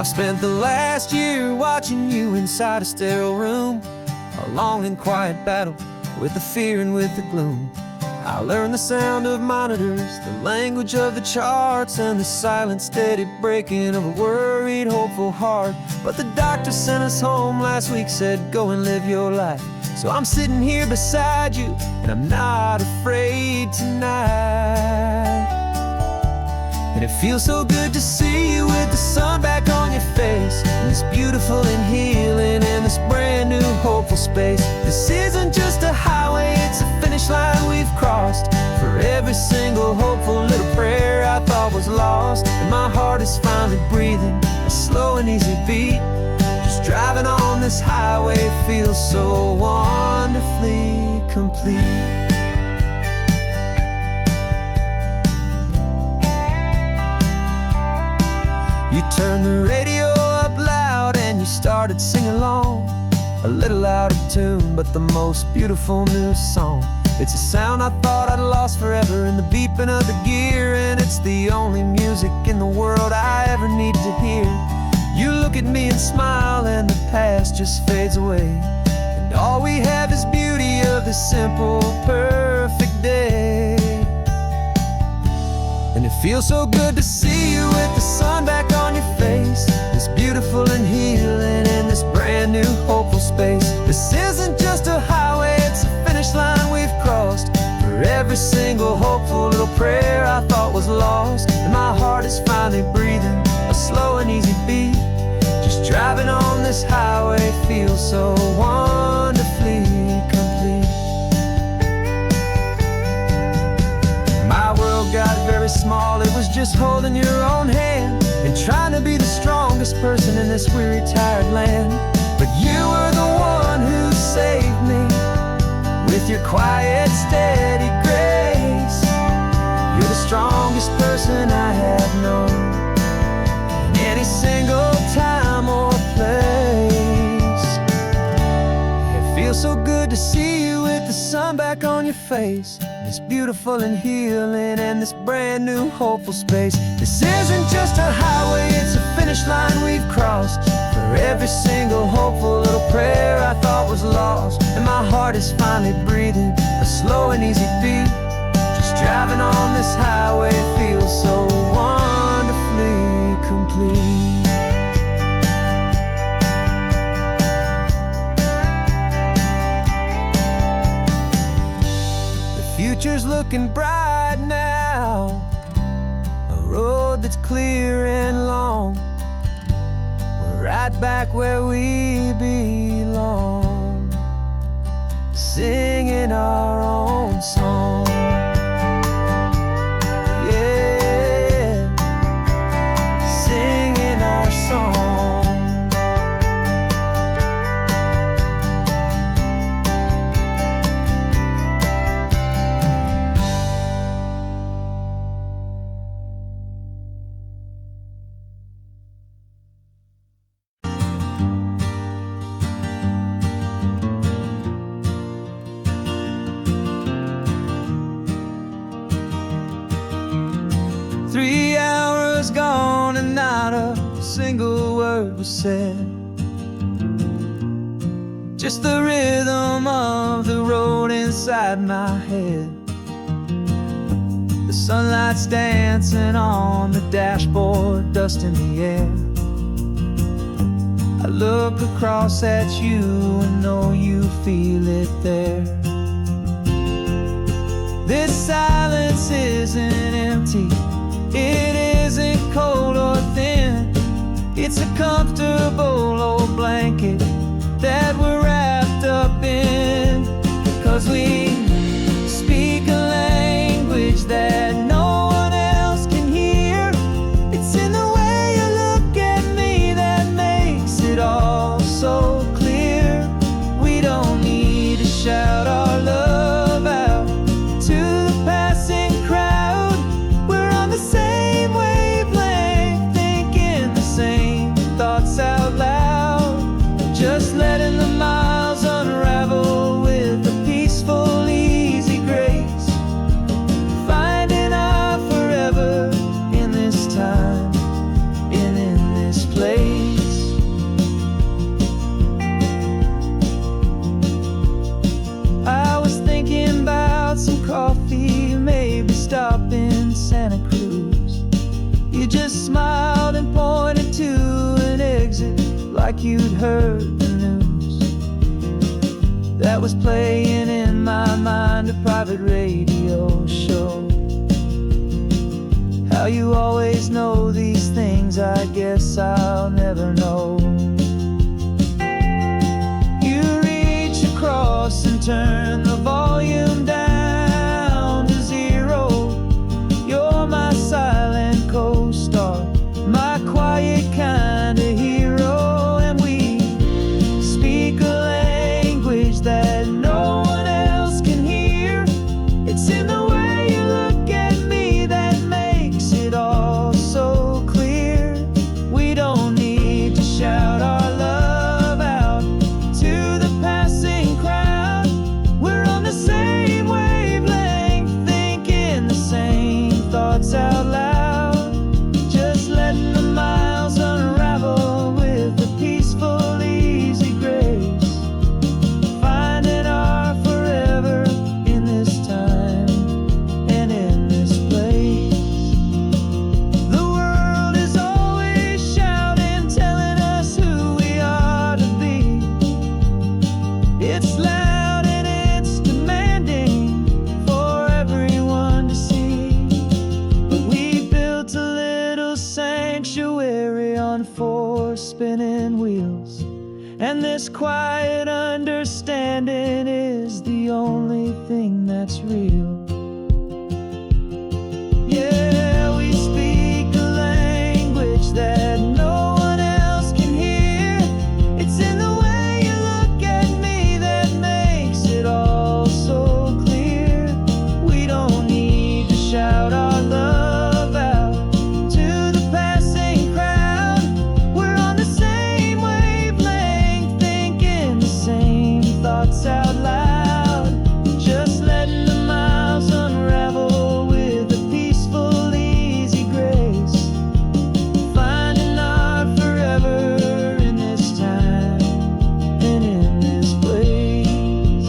I've spent the last year watching you inside a sterile room, a long and quiet battle with the fear and with the gloom. I learned the sound of monitors, the language of the charts, and the silent, steady breaking of a worried, hopeful heart. But the doctor sent us home last week, said, go and live your life. So I'm sitting here beside you, and I'm not afraid tonight. And it feels so good to see you with the sun back on your face, and this beautiful and healing in this brand new hopeful space. This isn't just a highway, it's a finish line we've crossed. For every single hopeful little prayer I thought was lost, and my heart is finally breathing a slow and easy beat. Just driving on this highway feels so wonderfully complete. You turned the radio up loud and you started singing along, a little out of tune, but the most beautiful new song. It's a sound I thought I'd lost forever in the beeping of the gear, and it's the only music in the world I ever need to hear. You look at me and smile, and the past just fades away, and all we have is beauty of this simple, perfect day. And it feels so good to see you with the sun back on your face, this beautiful and healing in this brand new hopeful space. This isn't just a highway, it's a finish line we've crossed. For every single hopeful little prayer I thought was lost, and my heart is finally breathing a slow and easy beat. Just driving on this highway feels so wonderfully complete. My world got very small, it was just holding your own hand and trying to be the strongest person in this weary, tired land. But you were the one who saved me with your quiet, steady grace. You're the strongest person I have known in any single time or place. It feels so good to see you with the sun back on your face, this beautiful and healing and this brand new hopeful space. This isn't just a highway, it's a finish line we've crossed. For every single hopeful little prayer I thought was lost, and my heart is finally breathing a slow and easy beat. Just driving on this highway feels so wonderfully complete. Future's looking bright now, a road that's clear and long. We're right back where we belong, singing our own song. Yeah, singing our song. Gone and not a single word was said, just the rhythm of the road inside my head. The sunlight's dancing on the dashboard, dust in the air. I look across at you and know you feel it there. This silence isn't empty, it isn't cold or thin. It's a comfortable old blanket that we're wrapped up in. 'Cause we speak a language that no one else can hear. It's in the way you look at me that makes it all so clear. We don't need to shout our love out to the passing crowd. We're on the same wavelength, thinking the same thoughts out loud. stop in Santa Cruz. You just smiled and pointed to an exit like you'd heard the news. That was playing in my mind, a private radio show. How you always know these things, I guess I'll never know. You reach across and turn the volume down to 0. You're my silent co-star, my quiet kind of hero. And we speak a language that no one else can hear. It's in the way you look at me that makes it all so clear. We don't need to shout our love out to the passing crowd. We're on the same wavelength, thinking the same thoughts out loud. Just letting the miles unravel with a peaceful, easy grace. Finding our forever in this time and in this place. The world is always shouting, telling us who we are to be. It's loud and it's demanding for everyone to see. But we built a little sanctuary on 4 spinning wheels, and this quiet understanding is the only thing that's real. Yeah, we speak a language that no one else can hear. It's in the way you look at me that makes it all so clear. We don't need to shout our love out to the passing crowd. We're on the same wavelength, thinking the same thoughts out loud. Just letting the miles unravel with a peaceful, easy grace. Finding our forever in this time and in this place.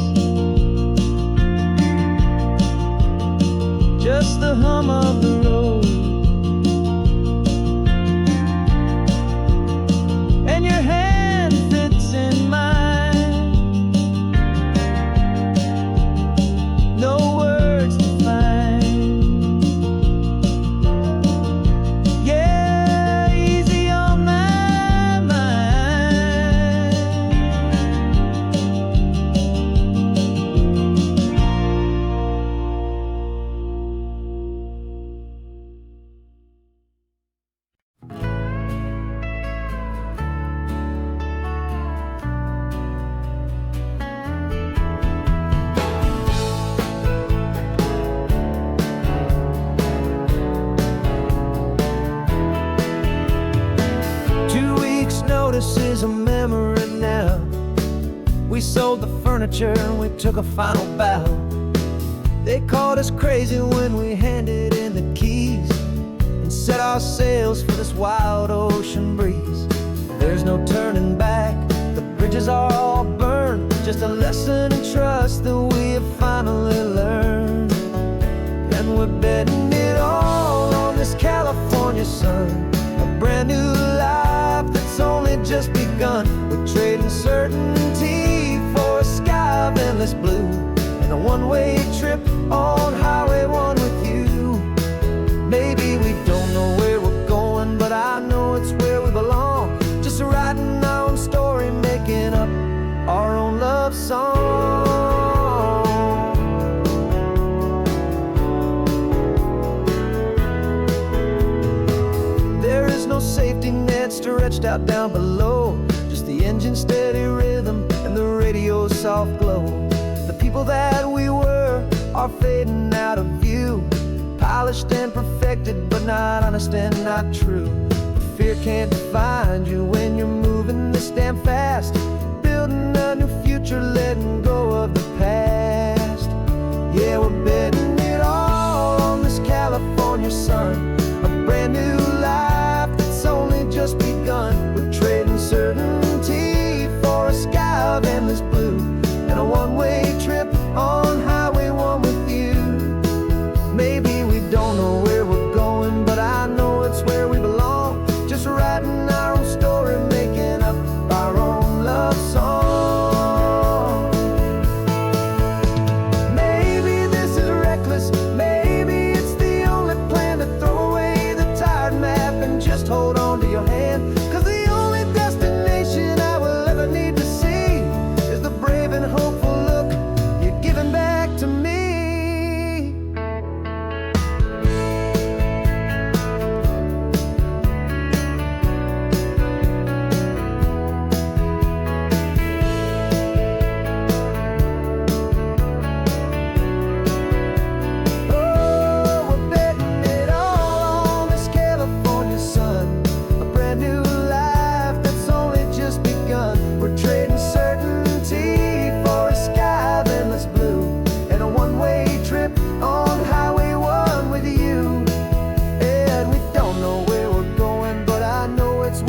Just the hum of the road and your hand fits in mine. No words to find. Yeah, easy on my mind. Notice is a memory now. We sold the furniture and we took a final bow. They called us crazy when we handed in the keys and set our sails for this wild ocean breeze. There's no turning back, the bridges are all burned. Just a lesson in trust that we have finally learned. And we're betting it all on this California sun, a brand new life that's only just begun. We're trading certainty for a sky of endless blue and a one-way trip on Highway 1 with you. Maybe we don't know where we're going, but I know it's where we belong. Just writing our own story, making up our own love song. There is no safety net stretched out down below, just the engine's steady rhythm and the radio's soft glow. The people that we were are fading out of view, polished and perfected, but not honest and not true. Fear can't find you when you're moving this damn fast, building a new future, letting go of the past. Yeah, we're betting it all on this California sun, a brand new life that's only just begun. We're trading certainty for a sky of endless blue and a one-way trip on Highway 1 with you. Maybe we don't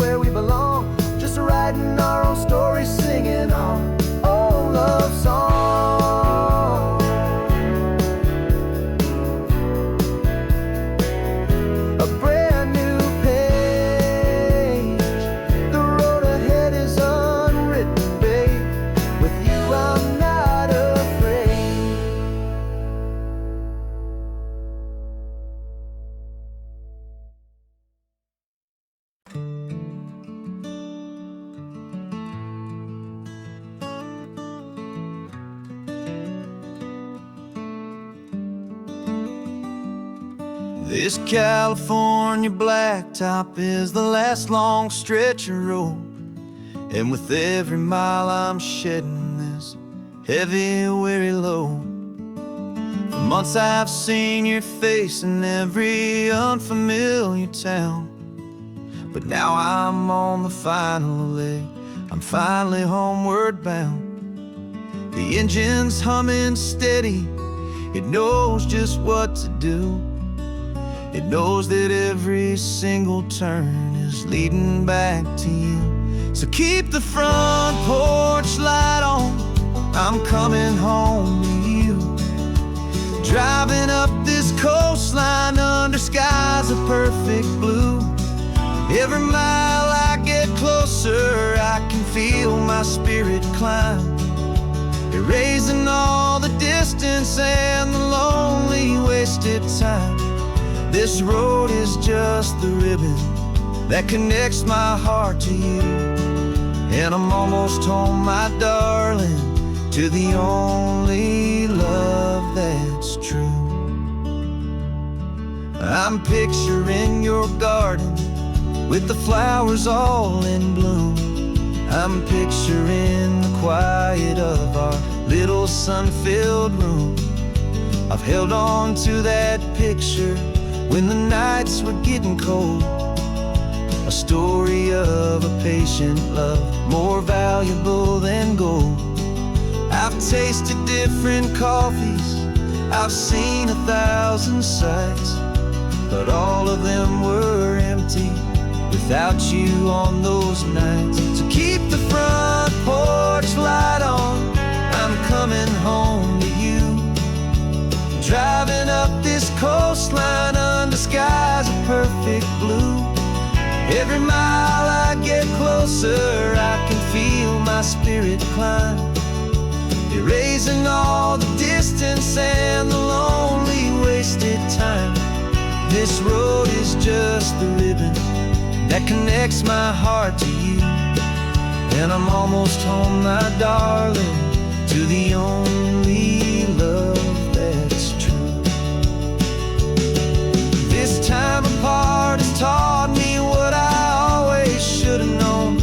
where we belong, just writing our own stories, singing our own love song. A brand new page, the road ahead is unwritten, babe. With you I'm not afraid. This California blacktop is the last long stretch of road, and with every mile I'm shedding this heavy, weary load. For months I've seen your face in every unfamiliar town, but now I'm on the final leg, I'm finally homeward bound. The engine's humming steady, it knows just what to do. It knows that every single turn is leading back to you. So keep the front porch light on, I'm coming home to you. Driving up this coastline under skies of perfect blue. Every mile I get closer, I can feel my spirit climb, erasing all the distance and the lonely wasted time. This road is just the ribbon that connects my heart to you, and I'm almost home, my darling, to the only love that's true. I'm picturing your garden with the flowers all in bloom. I'm picturing the quiet of our little sun-filled room. I've held on to that picture when the nights were getting cold, a story of a patient love, more valuable than gold. I've tasted different coffees, I've seen 1,000 sights, but all of them were empty without you on those nights. So keep the front porch light on, I'm coming home to you. Driving up this coastline under skies of perfect blue. Every mile I get closer, I can feel my spirit climb, erasing all the distance and the lonely wasted time. This road is just the ribbon that connects my heart to you, and I'm almost home, my darling, to the only love that's true. This time apart has taught me what I always should have known,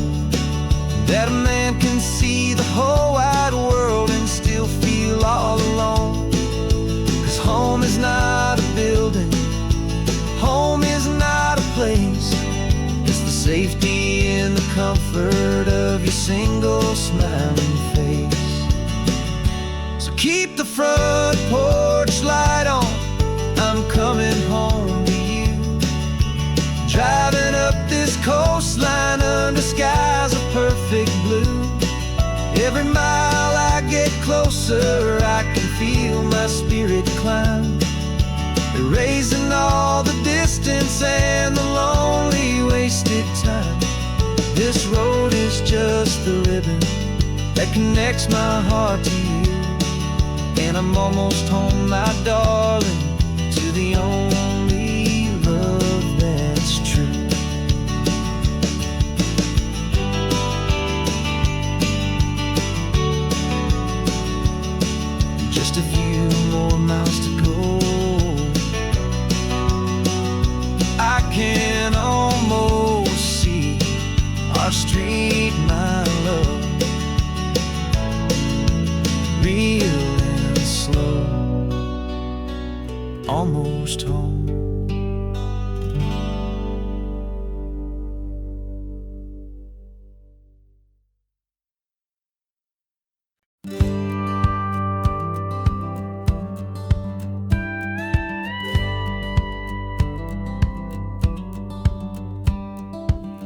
that a man can see the whole wide world and still feel all alone. 'Cause home is not a building, home is not a place, it's the safety and the comfort of your single smiling face. So keep the front porch light on, I'm coming home to you. Driving up this coastline under skies of perfect blue. Every mile I get closer, I can feel my spirit climb, erasing all the distance and the lonely wasted time. This road is just the ribbon that connects my heart to you, and I'm almost home, my darling, to the only love that's true. Just a few more miles to go, I can almost see our street, my love, real and slow, almost home.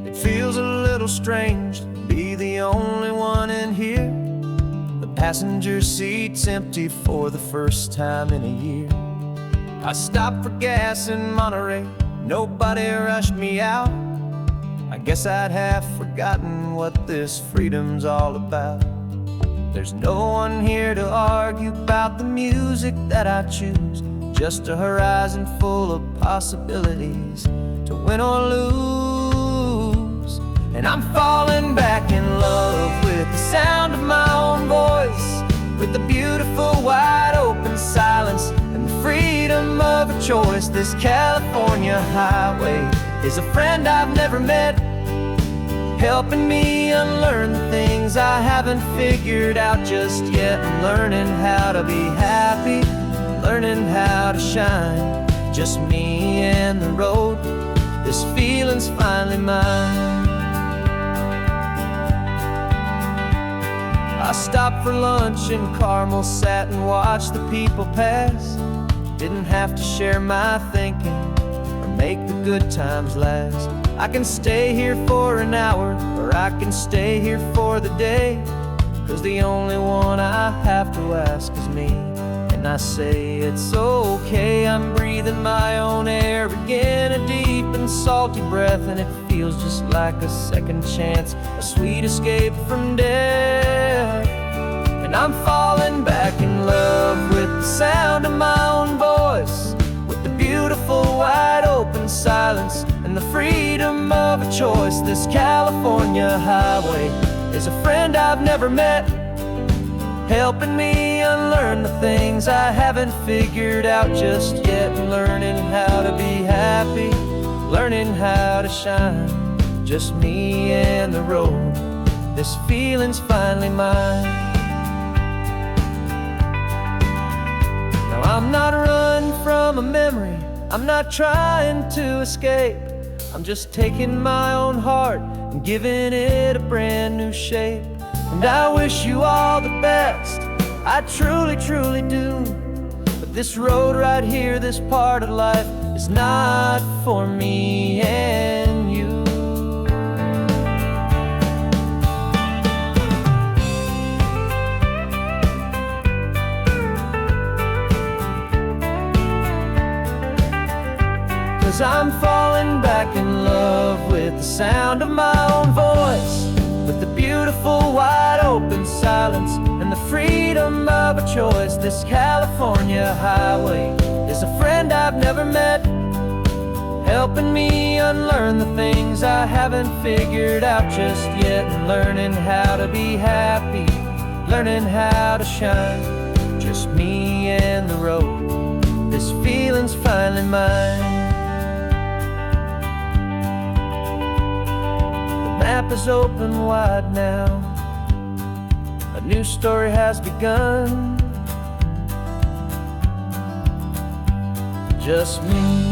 It feels a strange to be the only one in here. The passenger seat's empty for the first time in a year. I stopped for gas in Monterey, nobody rushed me out. I guess I'd half forgotten what this freedom's all about. There's no one here to argue about the music that I choose, just a horizon full of possibilities to win or lose. And I'm falling back in love with the sound of my own voice, with the beautiful wide open silence and the freedom of a choice. This California highway is a friend I've never met, helping me unlearn the things I haven't figured out just yet. I'm learning how to be happy, learning how to shine, just me and the road. This feeling's finally mine. I stopped for lunch in Carmel, sat and watched the people pass. Didn't have to share my thinking or make the good times last. I can stay here for an hour, or I can stay here for the day, 'cause the only one I have to ask is me. And I say it's okay, I'm breathing my own air again, a deep and salty breath, and it feels just like a second chance, a sweet escape from death. And I'm falling back in love with the sound of my own voice, with the beautiful wide open silence and the freedom of a choice. This California highway is a friend I've never met, helping me unlearn the things I haven't figured out just yet. Learning how to be happy, learning how to shine, just me and the road. This feeling's finally mine. Now I'm not running from a memory, I'm not trying to escape. I'm just taking my own heart and giving it a brand new shape. And I wish you all the best, I truly, truly do. But this road right here, this part of life, is not for me and you. 'Cause I'm falling back in love with the sound of my own voice, with the beautiful wide open silence and the freedom of a choice. This California highway is a friend I've never met, helping me unlearn the things I haven't figured out just yet. And learning how to be happy, learning how to shine, just me and the road. This feeling's finally mine. The map is open wide now, a new story has begun, just me.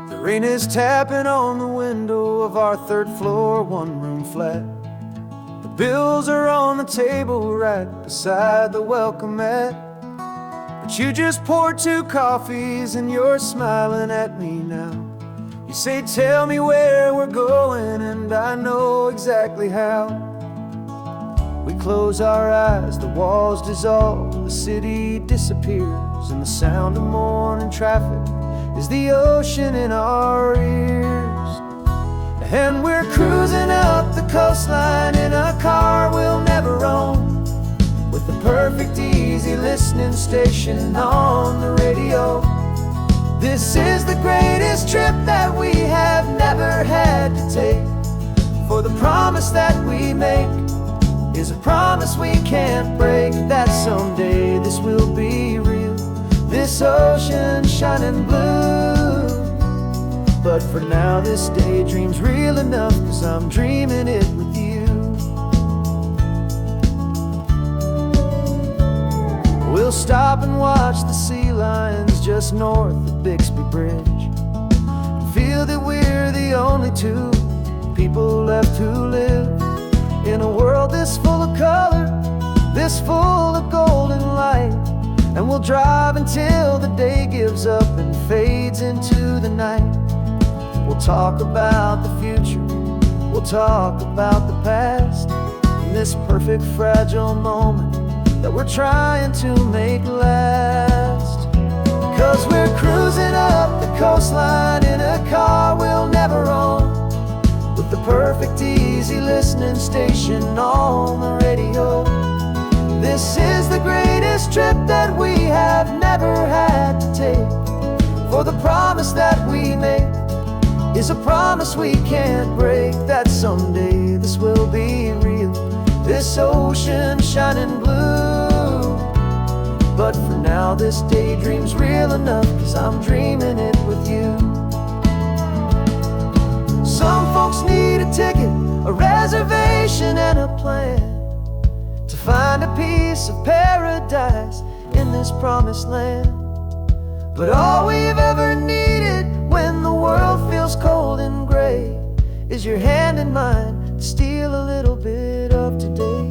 The rain is tapping on the window of our third floor, one-room flat. The bills are on the table right beside the welcome mat. But you just poured 2 coffees and you're smiling at me now. You say, tell me where we're going, and I know exactly how. We close our eyes, the walls dissolve, the city disappears, and the sound of morning traffic is the ocean in our ears. And we're cruising up the coastline in a car we'll never own, with the perfect easy listening station on the radio. This is the greatest trip that we have never had to take, for the promise that we make is a promise we can't break, that someday this will be real, this ocean shining blue. But for now this daydream's real enough, 'cause I'm dreaming it with you. We'll stop and watch the sea lions just north of Bixby Bridge, and feel that we're the only 2 people left who live is full of golden light, and we'll drive until the day gives up and fades into the night. We'll talk about the future, we'll talk about the past, in this perfect fragile moment that we're trying to make last. 'Cause we're cruising up the coastline in a car we'll never own, with the perfect easy listening station on the radio. This is the greatest trip that we have never had to take, for the promise that we make is a promise we can't break, that someday this will be real, this ocean shining blue. But for now this daydream's real enough, 'cause I'm dreaming it with you. Some folks need a ticket, a reservation and a plan, to find a piece of paradise in this promised land. But all we've ever needed when the world feels cold and gray is your hand in mine to steal a little bit of today.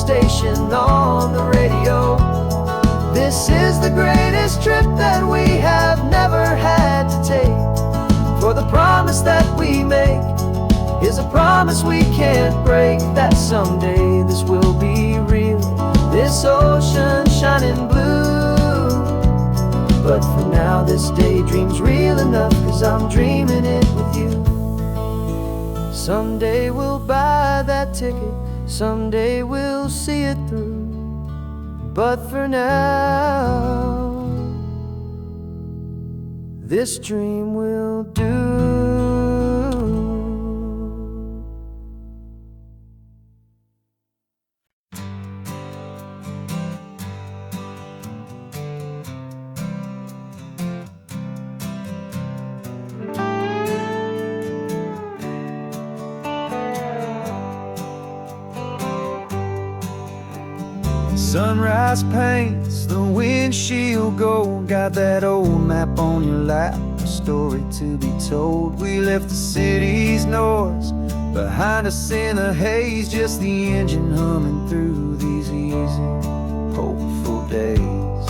Station on the radio. This is the greatest trip that we have never had to take, for the promise that we make is a promise we can't break, that someday this will be real, this ocean shining blue. But for now this daydream's real enough, 'cause I'm dreaming it with you. Someday we'll buy that ticket, someday we'll see it through, but for now this dream will do. Sunrise paints the windshield gold, got that old map on your lap, a story to be told. We left the city's noise behind us in the haze, just the engine humming through these easy, hopeful days.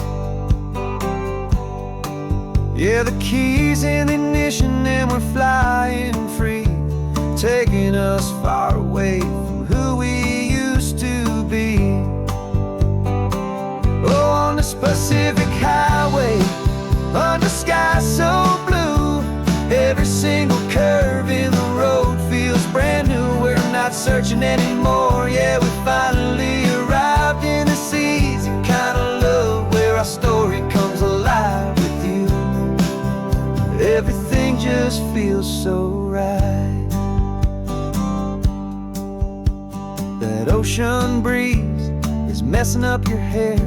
Yeah, the keys in the ignition and we're flying free, taking us far away from who we used to be. Oh, on this Pacific highway, under sky so blue, every single curve in the road feels brand new. We're not searching anymore, yeah, we finally arrived in this easy kind of love, where our story comes alive with you. Everything just feels so right. That ocean breeze is messing up your hair,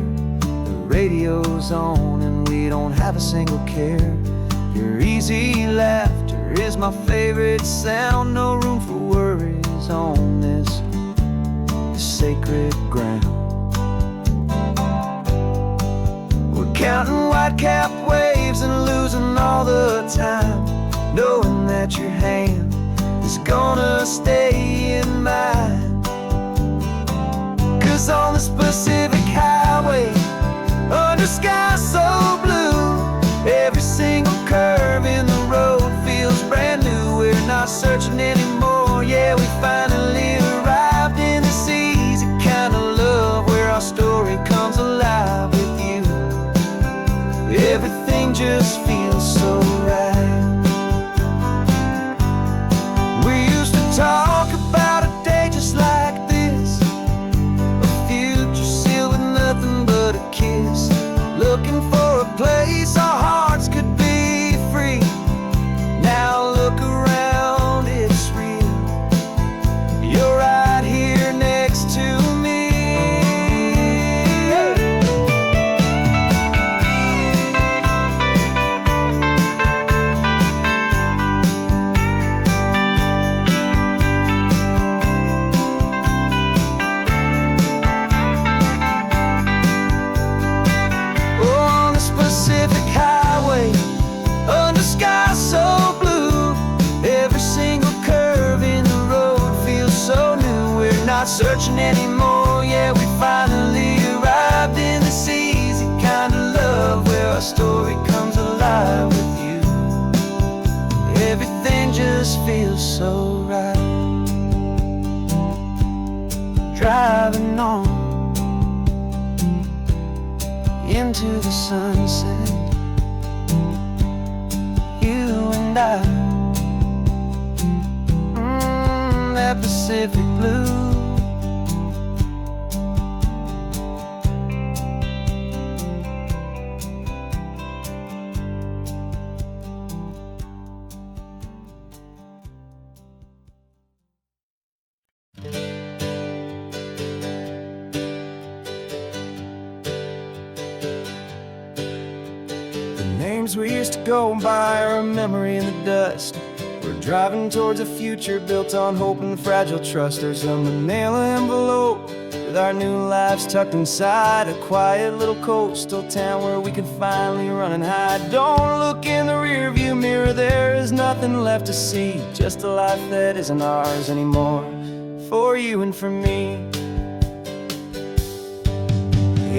radio's on and we don't have a single care. Your easy laughter is my favorite sound, no room for worries on this sacred ground. We're counting white-capped waves and losing all the time, knowing that your hand is gonna stay in mine. 'Cause on this Pacific highway, under sky so blue, every single curve in the road feels brand new. We're not searching anymore, yeah, we finally arrived in this easy kind of love, where our story comes alive with you. Everything just feels so right. We used to talk about a day just like this, a future sealed just feels so right. Driving on into the sunset, you and I, that Pacific blue. Names we used to go by are a memory in the dust. We're driving towards a future built on hope and fragile trust. There's a manila envelope with our new lives tucked inside, a quiet little coastal town where we can finally run and hide. Don't look in the rearview mirror, there is nothing left to see, just a life that isn't ours anymore, for you and for me.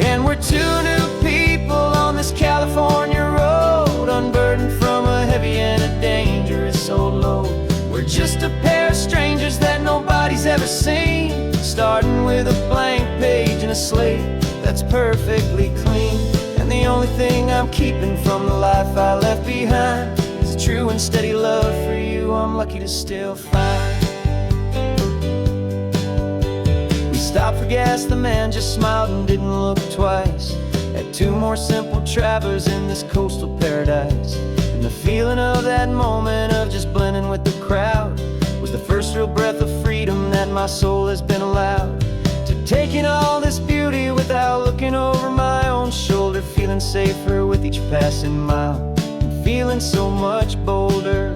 And we're two new people on this California road, unburdened from a heavy and a dangerous old load. We're just a pair of strangers that nobody's ever seen, starting with a blank page and a slate that's perfectly clean. And the only thing I'm keeping from the life I left behind is a true and steady love for you I'm lucky to still find. Stopped for gas, the man just smiled and didn't look twice. Had two more simple travelers in this coastal paradise. And the feeling of that moment of just blending with the crowd was the first real breath of freedom that my soul has been allowed to take in all this beauty without looking over my own shoulder, feeling safer with each passing mile and feeling so much bolder.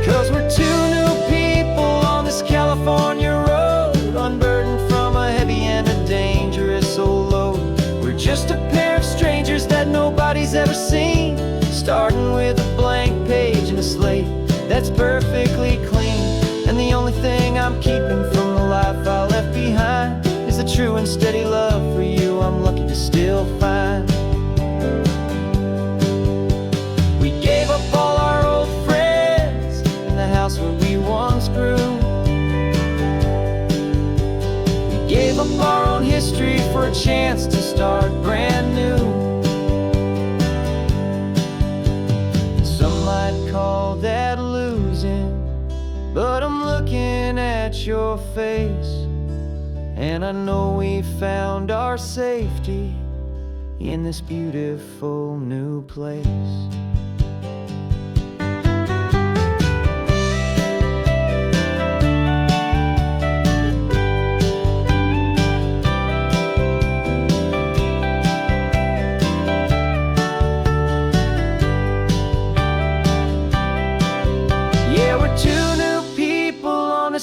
'Cause we're two new people on this California road, unburdened from a heavy and a dangerous old load. We're just a pair of strangers that nobody's ever seen, starting with a blank page and a slate that's perfectly clean. And the only thing I'm keeping from the life I left behind is the true and steady love for you I'm lucky to still find. We gave up all our old friends in the house where we once grew. Gave up our own history for a chance to start brand new. Some might call that losing, but I'm looking at your face, and I know we found our safety in this beautiful new place.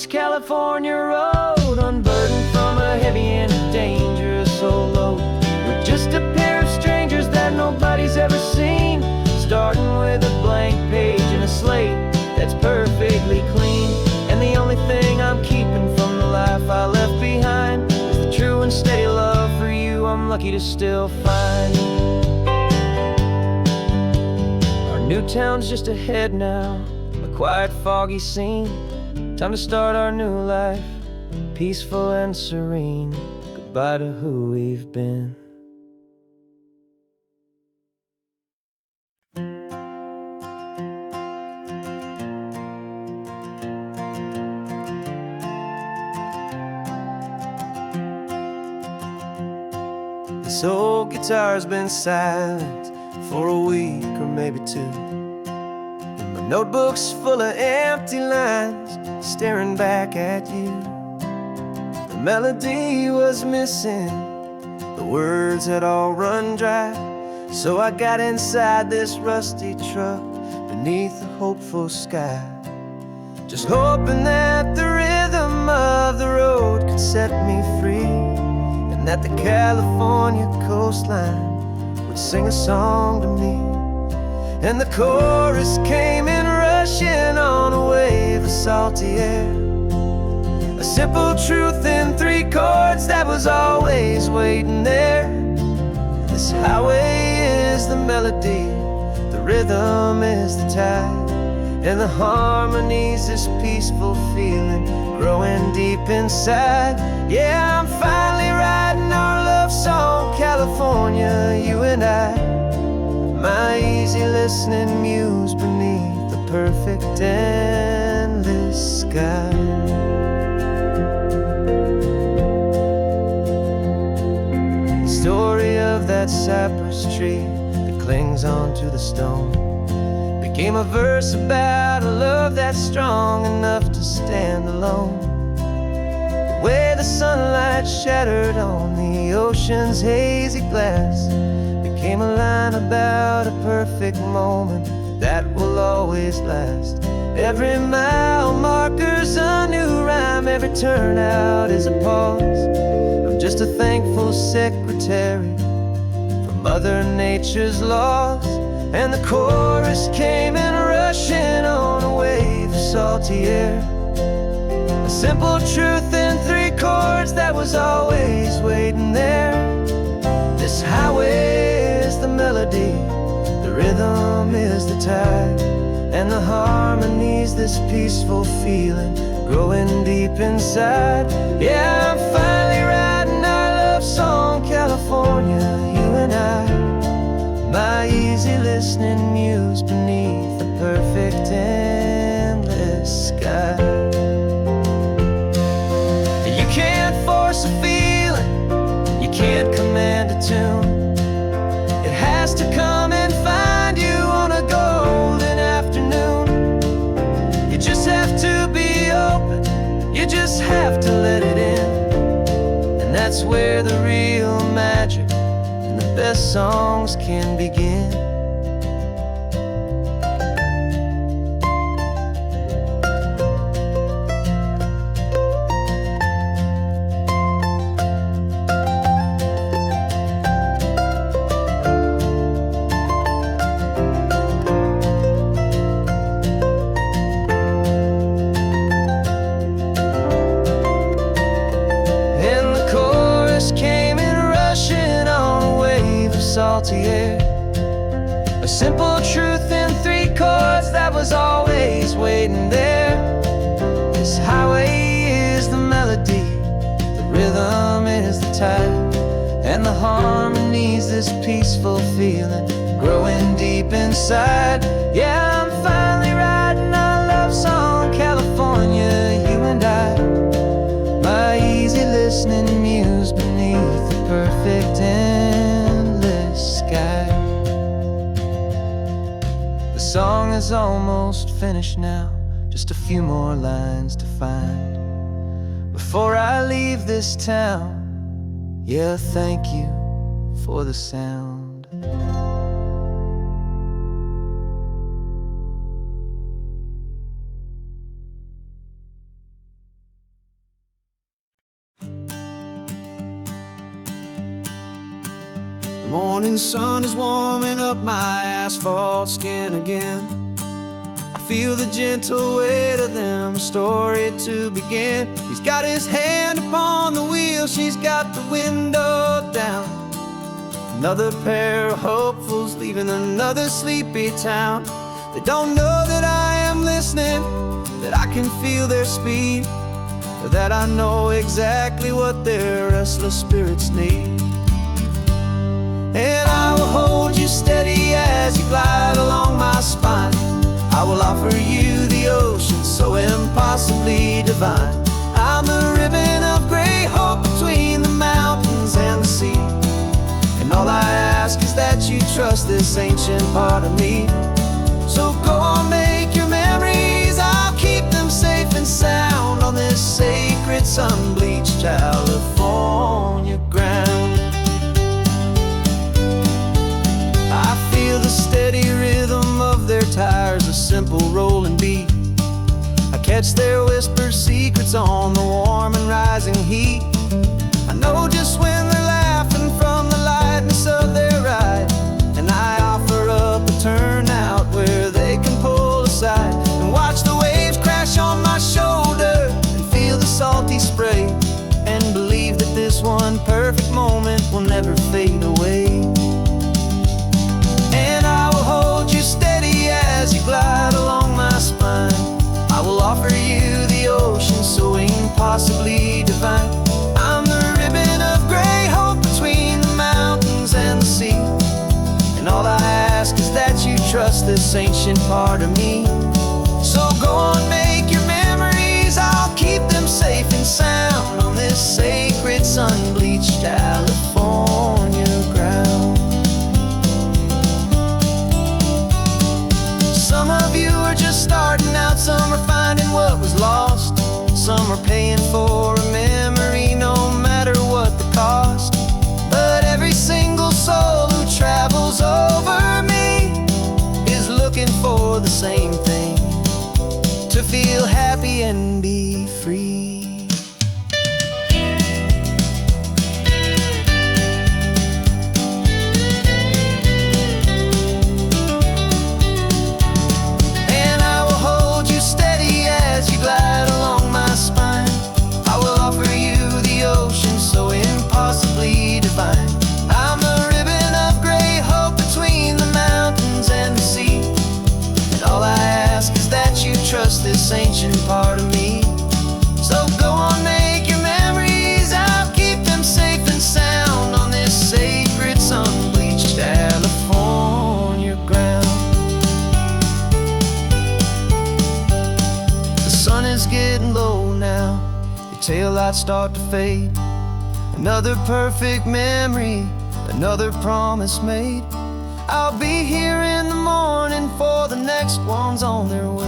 California road, unburdened from a heavy and a dangerous old load. We're just a pair of strangers that nobody's ever seen, starting with a blank page and a slate that's perfectly clean. And the only thing I'm keeping from the life I left behind is the true and steady love for you I'm lucky to still find. Our new town's just ahead now, a quiet, foggy scene. Time to start our new life, peaceful and serene. Goodbye to who we've been. This old guitar's been silent for a week or maybe two. Notebooks full of empty lines, staring back at you. The melody was missing, the words had all run dry. So I got inside this rusty truck beneath a hopeful sky, just hoping that the rhythm of the road could set me free, and that the California coastline would sing a song to me. And the chorus came in rushing on a wave of salty air, a simple truth in three chords that was always waiting there. This highway is the melody, the rhythm is the tide, and the harmonies, this peaceful feeling growing deep inside. Yeah, I'm finally writing our love song, California, you and I. My easy listening muse beneath the perfect endless sky. The story of that cypress tree that clings onto the stone became a verse about a love that's strong enough to stand alone. The way the sunlight shattered on the ocean's hazy glass became a line about a perfect moment that will always last. Every mile marker's a new rhyme, every turnout is a pause. I'm just a thankful secretary for Mother Nature's laws. And the chorus came in rushing on a wave of salty air, a simple truth in 3 chords that was always waiting there. This highway is the melody, the rhythm is the tide, and the harmonies, this peaceful feeling growing deep inside. Yeah, I'm finally writing our love song, California, you and I. My easy listening muse beneath the perfect endless sky. You can't force a feeling, you can't command a tune. It has to come and find you on a golden afternoon. You just have to be open, you just have to let it in. And that's where the real magic, the best songs can begin. And the chorus came in rushing on a wave of salty air, a simple truth in 3 chords that was always waiting there. This highway is the melody, the rhythm is the tide, and the harmonies, this peaceful feeling growing deep inside. Yeah, I'm finally writing our love song, California, you and I. My easy listening muse beneath the perfect endless sky. The song is almost finished now, just a few more lines to find before I leave this town. Yeah, thank you for the sound. The morning sun is warming up my asphalt skin again. I feel the gentle weight of them, a story to begin. He's got his hand upon the wheel, she's got the window down. Another pair of hopefuls leaving another sleepy town. They don't know that I am listening, that I can feel their speed, or that I know exactly what their restless spirits need. And I will hold you steady as you glide along my spine. I will offer you the ocean so impossibly divine. I'm the ribbon of gray hope between the mountains and the sea. And all I ask is that you trust this ancient part of me. So go on, make your memories, I'll keep them safe and sound on this sacred sun-bleached California ground. I feel the steady rhythm of their tires, a simple rolling beat. I catch their whispered secrets on the warm and rising heat. I know just when they're laughing from the lightness of their ride, and I offer up a turnout where they can pull aside and watch the waves crash on my shoulder and feel the salty spray, and believe that this one perfect moment will never fade away. And I will hold you steady as you glide along my spine. ancient part of me. So go on, make your memories, I'll keep them safe and sound on this sacred sun-bleached California ground. Some of you are just starting out, some are finding what was lost, some are paying for a memory no matter what the cost. But every single soul who travels over me is looking for the same thing: to feel happy and be free. And I will hold you steady as you glide along my spine. I will offer you the ocean so impossibly divine. I'm a ribbon of gray hope between the mountains and the sea, and all I ask is that you trust this ancient part of me. So go on, make your memories, I'll keep them safe and sound on this sacred sun-bleached California ground. The sun is getting low now, your taillights start to fade. Another perfect memory, another promise made. I'll be here in the morning for the next ones on their way.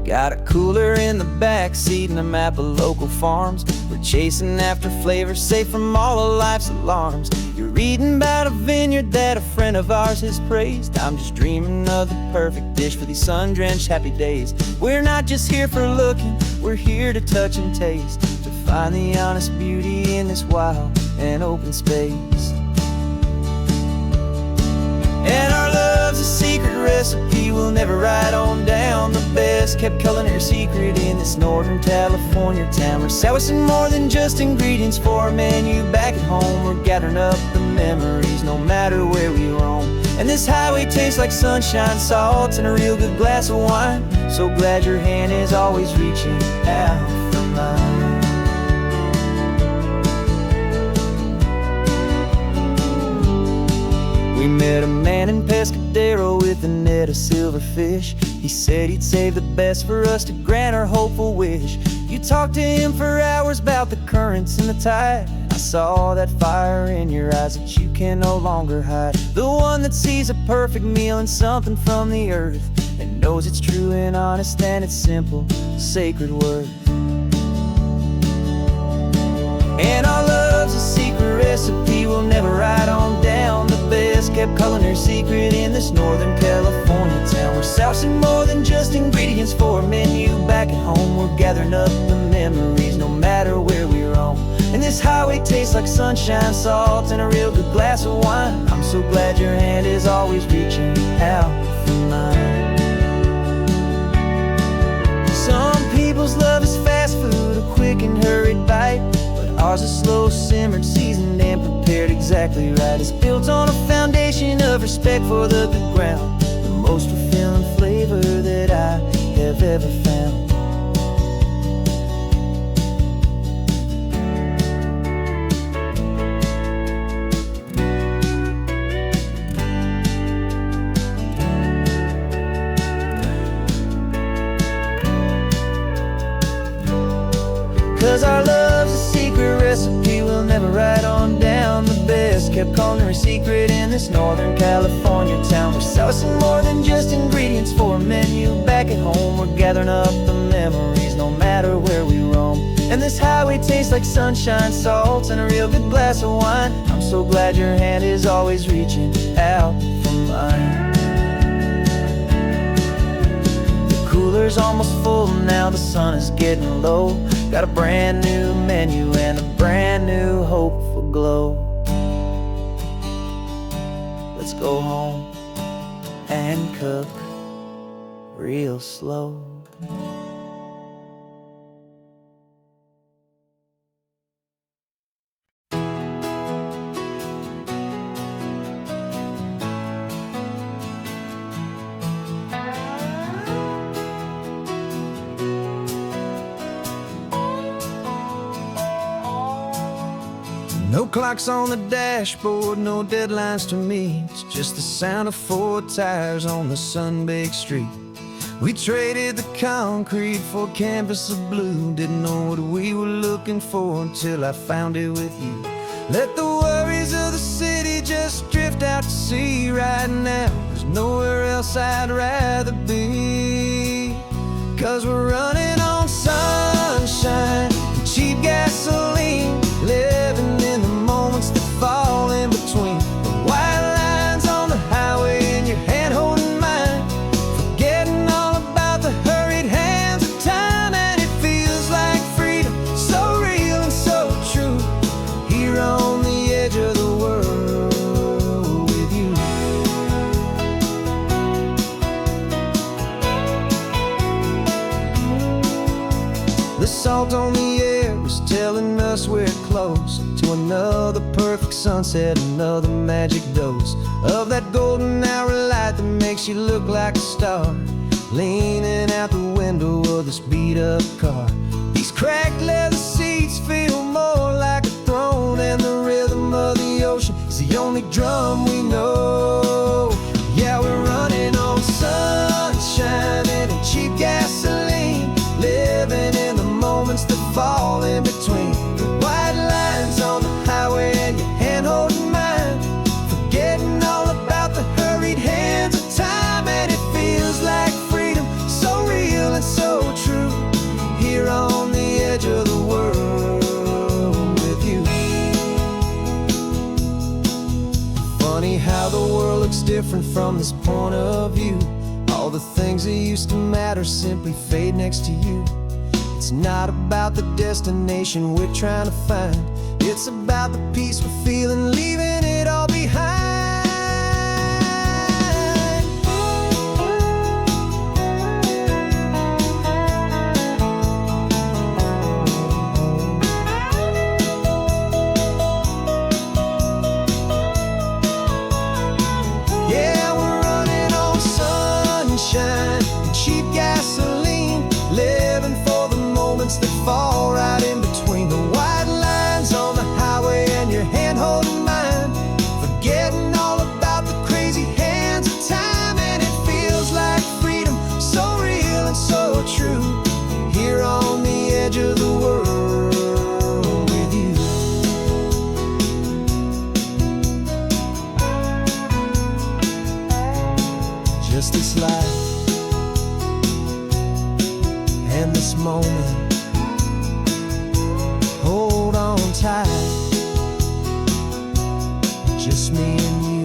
Got a cooler in the back seat and a map of local farms. We're chasing after flavors safe from all of life's alarms. You're reading about a vineyard that a friend of ours has praised. I'm just dreaming of the perfect dish for these sun-drenched happy days. We're not just here for looking, we're here to touch and taste, to find the honest beauty in this wild and open space. And our love's a secret recipe we'll never write on down. The best kept culinary secret in this Northern California town. We're sourcing more than just ingredients for a menu back at home. We're gathering up the memories no matter where we roam. And this highway tastes like sunshine, salt, and a real good glass of wine. So glad your hand is always reaching out for mine. We met a man in Pescadero with a net of silverfish. He said he'd save the best for us to grant our hopeful wish. You talked to him for hours about the currents and the tide. I saw that fire in your eyes that you can no longer hide. The one that sees a perfect meal in something from the earth, and knows it's true and honest and it's simple, sacred worth. And our love's a secret recipe we'll never write on down. The best kept culinary secret in this Northern California town. We're sourcing more than just ingredients for a menu back at home. We're gathering up the memories no matter where we roam. And this highway tastes like sunshine, salt, and a real good glass of wine. I'm so glad your hand is always reaching out for mine. Some people's love is fast food, a quick and hurried bite. Ours is slow simmered, seasoned, and prepared exactly right. It's built on a foundation of respect for the good ground, the most fulfilling flavor that I have ever found. 'Cause our love's a secret recipe we'll never write on down. The best kept culinary secret in this Northern California town. We're sourcing more than just ingredients for a menu back at home. We're gathering up the memories no matter where we roam. And this highway tastes like sunshine, salt, and a real good glass of wine. I'm so glad your hand is always reaching out for mine. The cooler's almost full now, the sun is getting low. Got a brand new menu and a brand new hopeful glow. Let's go home and cook real slow. clocks on the dashboard, no deadlines to meet. It's just the sound of 4 tires on the sun-baked street. We traded the concrete for a canvas of blue. Didn't know what we were looking for until I found it with you. Let the worries of the city just drift out to sea right now. There's nowhere else I'd rather be. 'Cause we're running on sunshine and cheap gasoline, living in the moments that fall in between. The white lines on the highway and your hand holding mine, forgetting all about the hurried hands of time. And it feels like freedom, so real and so true, here on the edge of the world with you. The salt on the air is telling us we're close to another perfect sunset, another magic dose of that golden hour light that makes you look like a star, leaning out the window of this beat-up car. These cracked leather seats feel more like a throne, and the rhythm of the ocean is the only drum we know. Yeah, we're running on sunshine and cheap gasoline, living in the moments that fall in between. The white lines on the highway and your hand holding mine, forgetting all about the hurried hands of time. And it feels like freedom, so real and so true, here on the edge of the world with you. Funny how the world looks different from this point of view. All the things that used to matter simply fade next to you. It's not about the destination we're trying to find, it's about the peace we're feeling, leaving it all behind. Yeah, we're running on sunshine and cheap gasoline, living for the moments that fall right in between. The white lines on the highway and your hand holding mine, forgetting all about the crazy hands of time. And it feels like freedom, so real and so true, here on the edge of the world with you. Just this life and this moment, hold on tight, just me and you.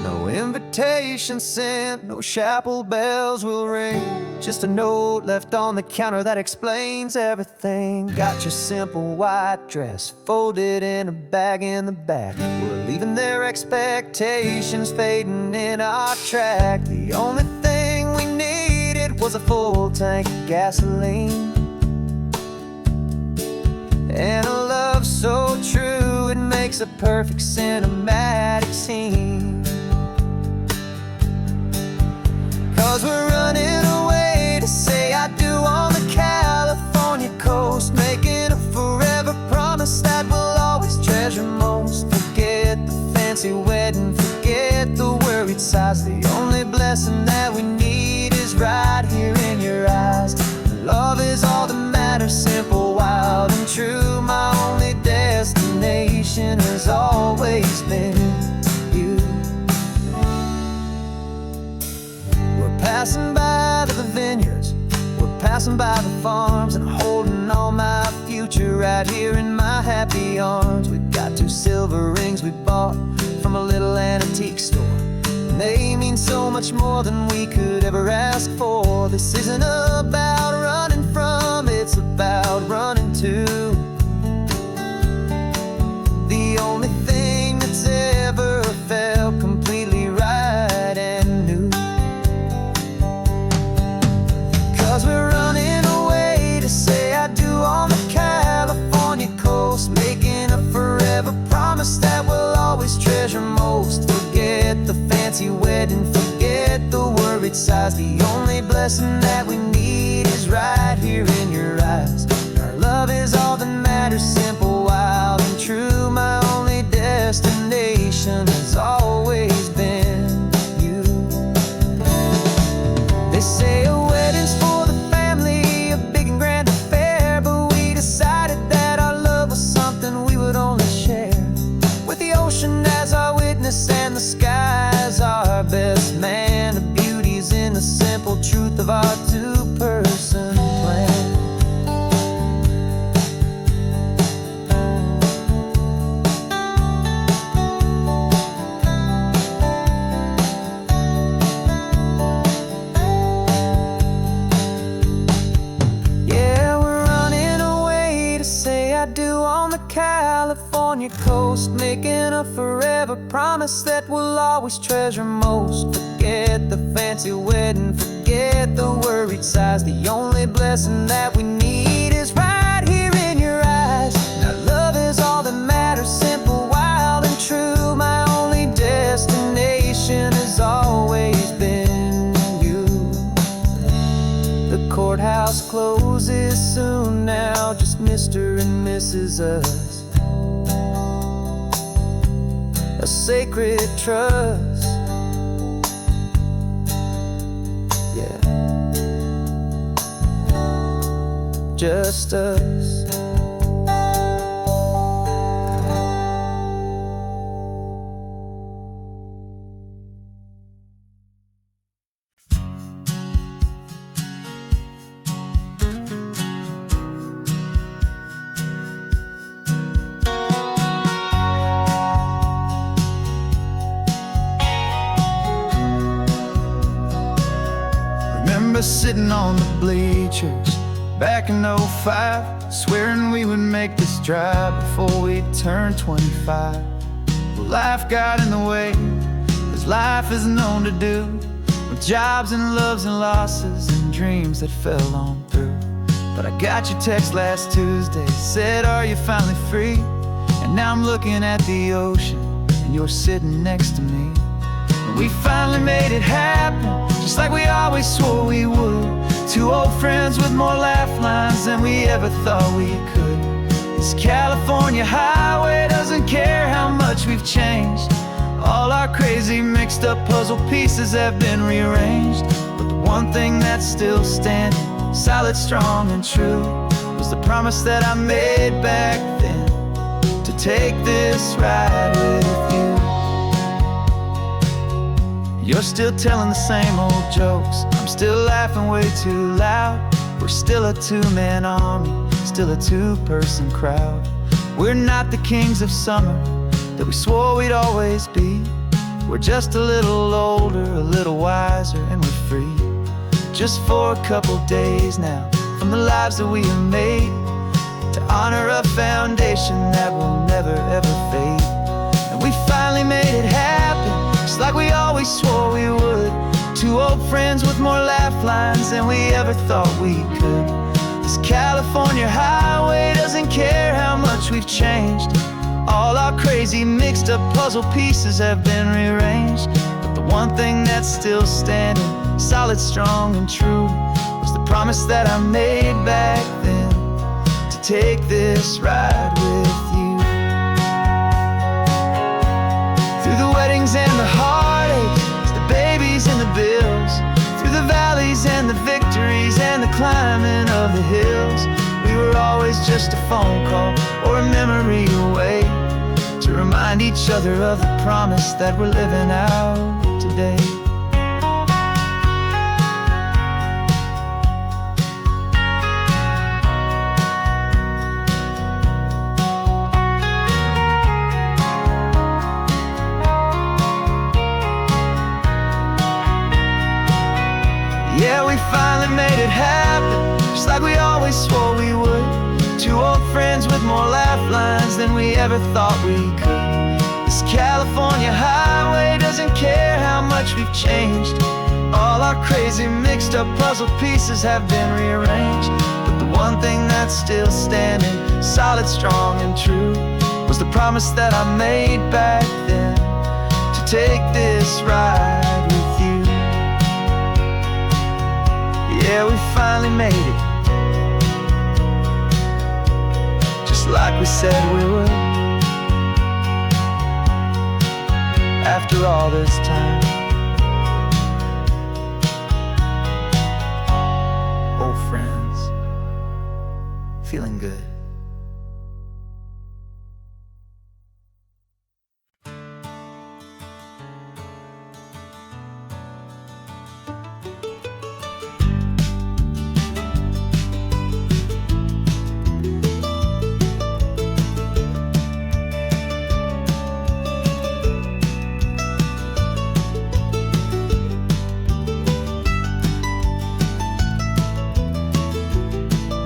No invitation sent, no chapel bells will ring, just a note left on the counter that explains everything. Got your simple white dress folded in a bag in the back. We're leaving their expectations fading in our track. The only thing we needed was a full tank of gasoline, and a love so true it makes a perfect cinematic scene. 'Cause we're running away to say I do on the California coast, making a forever promise that we'll always treasure most. Forget the fancy wedding, forget the worried sighs. The only blessing that we need is right here in your eyes. Love is all that matters, simple, wild and true. My only destination has always been you. Passing by the vineyards, we're passing by the farms, and holding all my future right here in my happy arms. We've got 2 silver rings we bought from a little antique store, and they mean so much more than we could ever ask for. This isn't about running from, it's about running to. The only thing that's ever felt completely right and new. 'Cause we're running away to say I do on the California coast, making a forever promise that we'll always treasure most. Forget the worried sighs. The only blessing that we need is right here in your eyes. Our love is all that matters, simple, wild, and true. My only destination has always been you. They say a wedding's for the family, a big and grand affair, but we decided that our love was something we would only share with the ocean as our witness and the sky as our best man. The beauty's in the simple truth of our two-person plan. California coast, making a forever promise that we'll always treasure most. Forget the fancy wedding, forget the worried sighs. The only blessing that we need is right here in your eyes. Now love is all that matters, simple, wild, and true. My only destination has always been you. The courthouse closes soon now, just Mr. and Mrs. Us. A sacred trust, yeah, just us. Sitting on the bleachers back in '05, swearing we would make this drive before we turned 25. Well, life got in the way, as life is known to do, with jobs and loves and losses and dreams that fell on through. But I got your text last Tuesday, said, are you finally free? And now I'm looking at the ocean, and you're sitting next to me. And we finally made it happen, just like we always swore we would. Two old friends with more laugh lines than we ever thought we could. This California highway doesn't care how much we've changed. All our crazy mixed up puzzle pieces have been rearranged, but the one thing that's still standing, solid, strong, and true, was the promise that I made back then, to take this ride with you. You're still telling the same old jokes, I'm still laughing way too loud. We're still a two-man army, still a two-person crowd. We're not the kings of summer that we swore we'd always be. We're just a little older, a little wiser, and we're free. Just for a couple days now, from the lives that we have made, to honor a foundation that will never ever fade. And we finally made it happen, just like we always swore we would. Two old friends with more laugh lines than we ever thought we could. This California highway doesn't care how much we've changed. All our crazy mixed up puzzle pieces have been rearranged, but the one thing that's still standing, solid, strong, and true, was the promise that I made back then, to take this ride with you. Through the weddings and the heartaches, the babies and the bills, through the valleys and the victories and the climbing of the hills, we were always just a phone call or a memory away, to remind each other of the promise that we're living out today. Yeah, we finally made it happen, just like we always swore we would. Two old friends with more laugh lines than we ever thought we could. This California highway doesn't care how much we've changed. All our crazy mixed up puzzle pieces have been rearranged, but the one thing that's still standing, solid, strong, and true, was the promise that I made back then, to take this ride with you. Yeah, we finally made it, just like we said we would. After all this time, old friends, feeling good.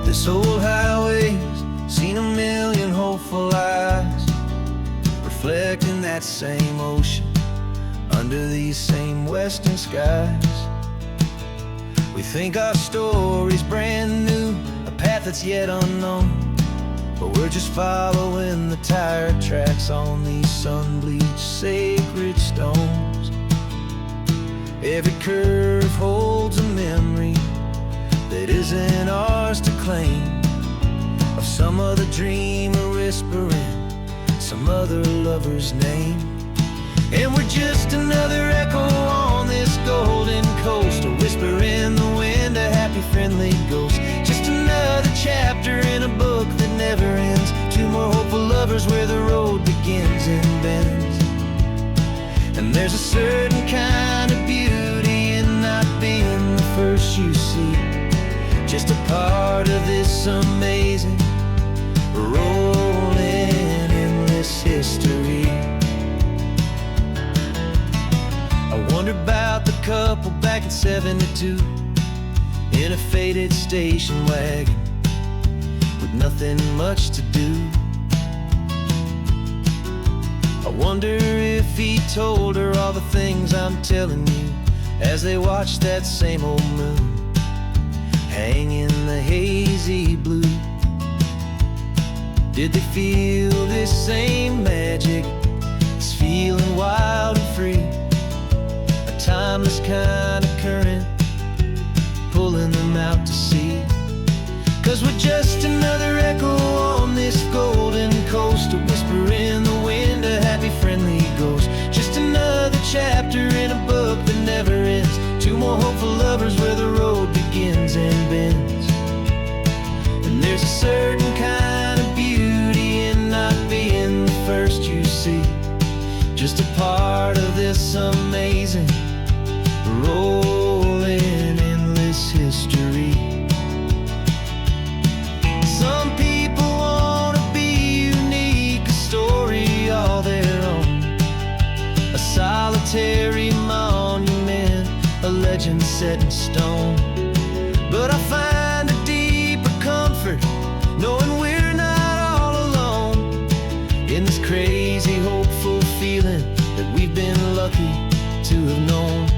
This old highway's seen a million hopeful eyes, reflecting that same ocean under these same western skies. We think our story's brand new, a path that's yet unknown, but we're just following the tire tracks on these sun-bleached sacred stones. Every curve holds a memory that isn't ours to claim, of some other dreamer whispering some other lover's name. And we're just another echo on this golden coast, a whisper in the wind, a happy friendly ghost. Just another chapter in a book that never ends, two more hopeful lovers where the road begins and bends. And there's a certain kind of beauty in not being the first you see, just a part of this amazing, rolling, endless history. I wonder about the couple back in '72 in a faded station wagon with nothing much to do. I wonder if he told her all the things I'm telling you as they watched that same old moon hang in the hazy blue. Did they feel this same magic, this feeling wild and free, a timeless kind of current pulling them out to sea? 'Cause we're just another echo on this golden coast, a whisper in the wind, a happy friendly ghost. Just another chapter in a book that never ends, two more hopeful lovers where the road begins and bends. And there's a certain kind of beauty in not being the first you see, just a part of this amazing, rolling, endless history. Some people want to be unique, a story all their own, a solitary monument, a legend set in stone. But I find a deeper comfort knowing we're not all alone in this crazy, hopeful feeling that we've been lucky to have known.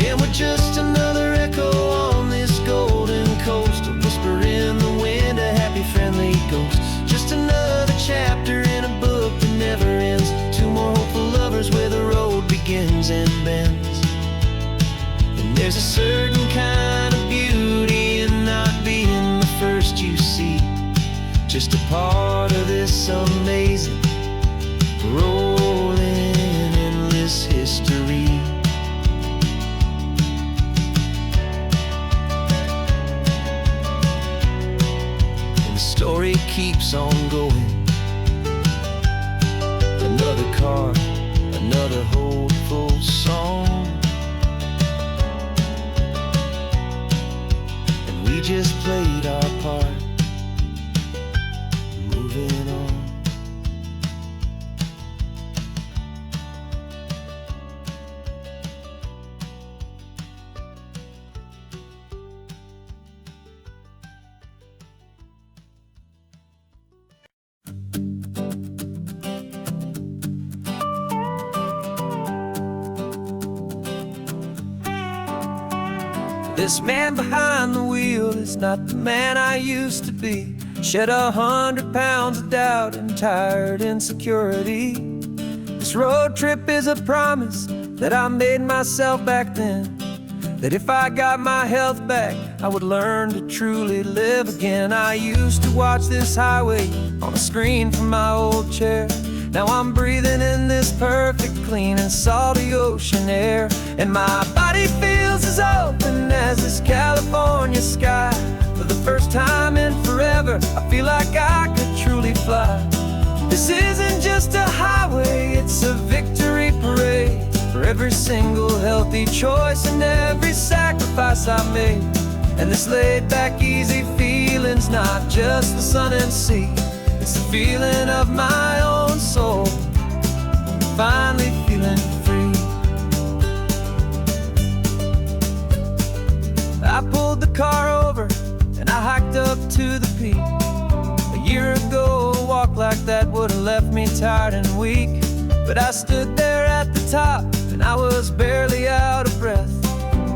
And we're just another echo on this golden coast, a whisper in the wind, a happy friendly ghost. Just another chapter in a book that never ends, two more hopeful lovers where the road begins and bends. And there's a certain kind of beauty in not being the first you see, just a part of this amazing, rolling, endless history. Story keeps on going. Another car, another hopeful song, and we just played our part, moving on. This man behind the wheel is not the man I used to be. Shed 100 pounds of doubt and tired insecurity. This road trip is a promise that I made myself back then, that if I got my health back, I would learn to truly live again. I used to watch this highway on a screen from my old chair. Now I'm breathing in this perfect, clean and salty ocean air. And my body feels as open as this California sky. For the first time in forever, I feel like I could truly fly. This isn't just a highway, it's a victory parade. For every single healthy choice and every sacrifice I made. And this laid back easy feeling's not just the sun and sea, it's the feeling of my own soul, finally feeling free. I pulled the car over and I hiked up to the peak. A year ago, a walk like that would have left me tired and weak. But I stood there at the top and I was barely out of breath,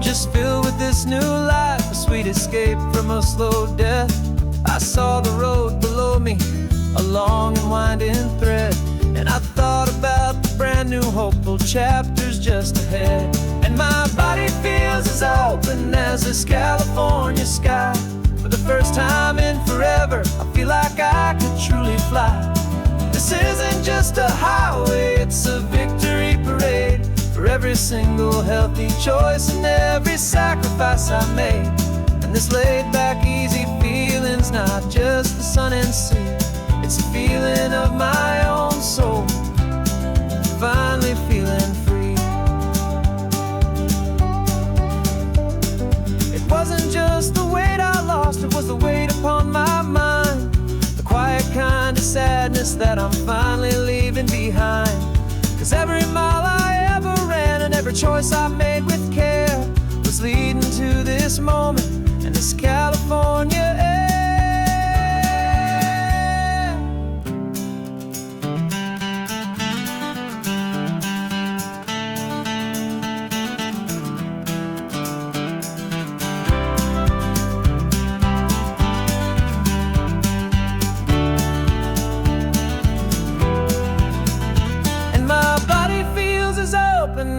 just filled with this new life, a sweet escape from a slow death. I saw the road below me, a long and winding thread, and I thought about the brand new hopeful chapters just ahead. And my body feels as open as this California sky. For the first time in forever, I feel like I could truly fly. This isn't just a highway, it's a victory parade. For every single healthy choice and every sacrifice I made. And this laid back easy feeling's not just the sun and sea, it's a feeling of my own soul, finally feeling free. It wasn't just the weight I lost, it was the weight upon my mind. The quiet kind of sadness that I'm finally leaving behind. 'Cause every mile I ever ran and every choice I made with care was leading to this moment and this California air.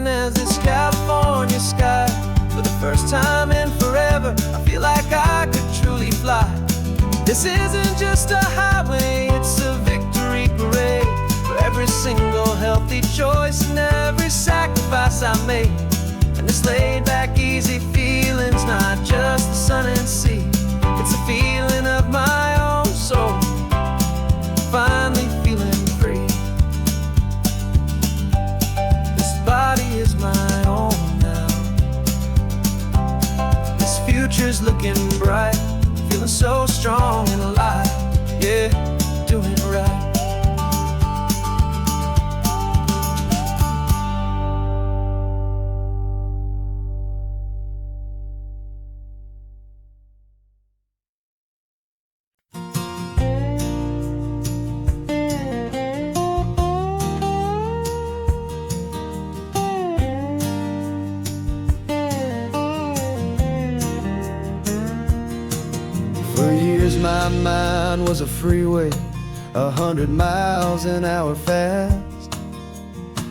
As this California sky. For the first time in forever, I feel like I could truly fly. This isn't just a highway, it's a victory parade. For every single healthy choice and every sacrifice I made. And this laid back easy feeling's not just the sun and sea, it's a feeling of my own soul, finally feeling free. Body is my own now. This future's looking bright, feeling so strong and alive. Yeah, doing it right. My mind was a freeway, 100 miles an hour fast.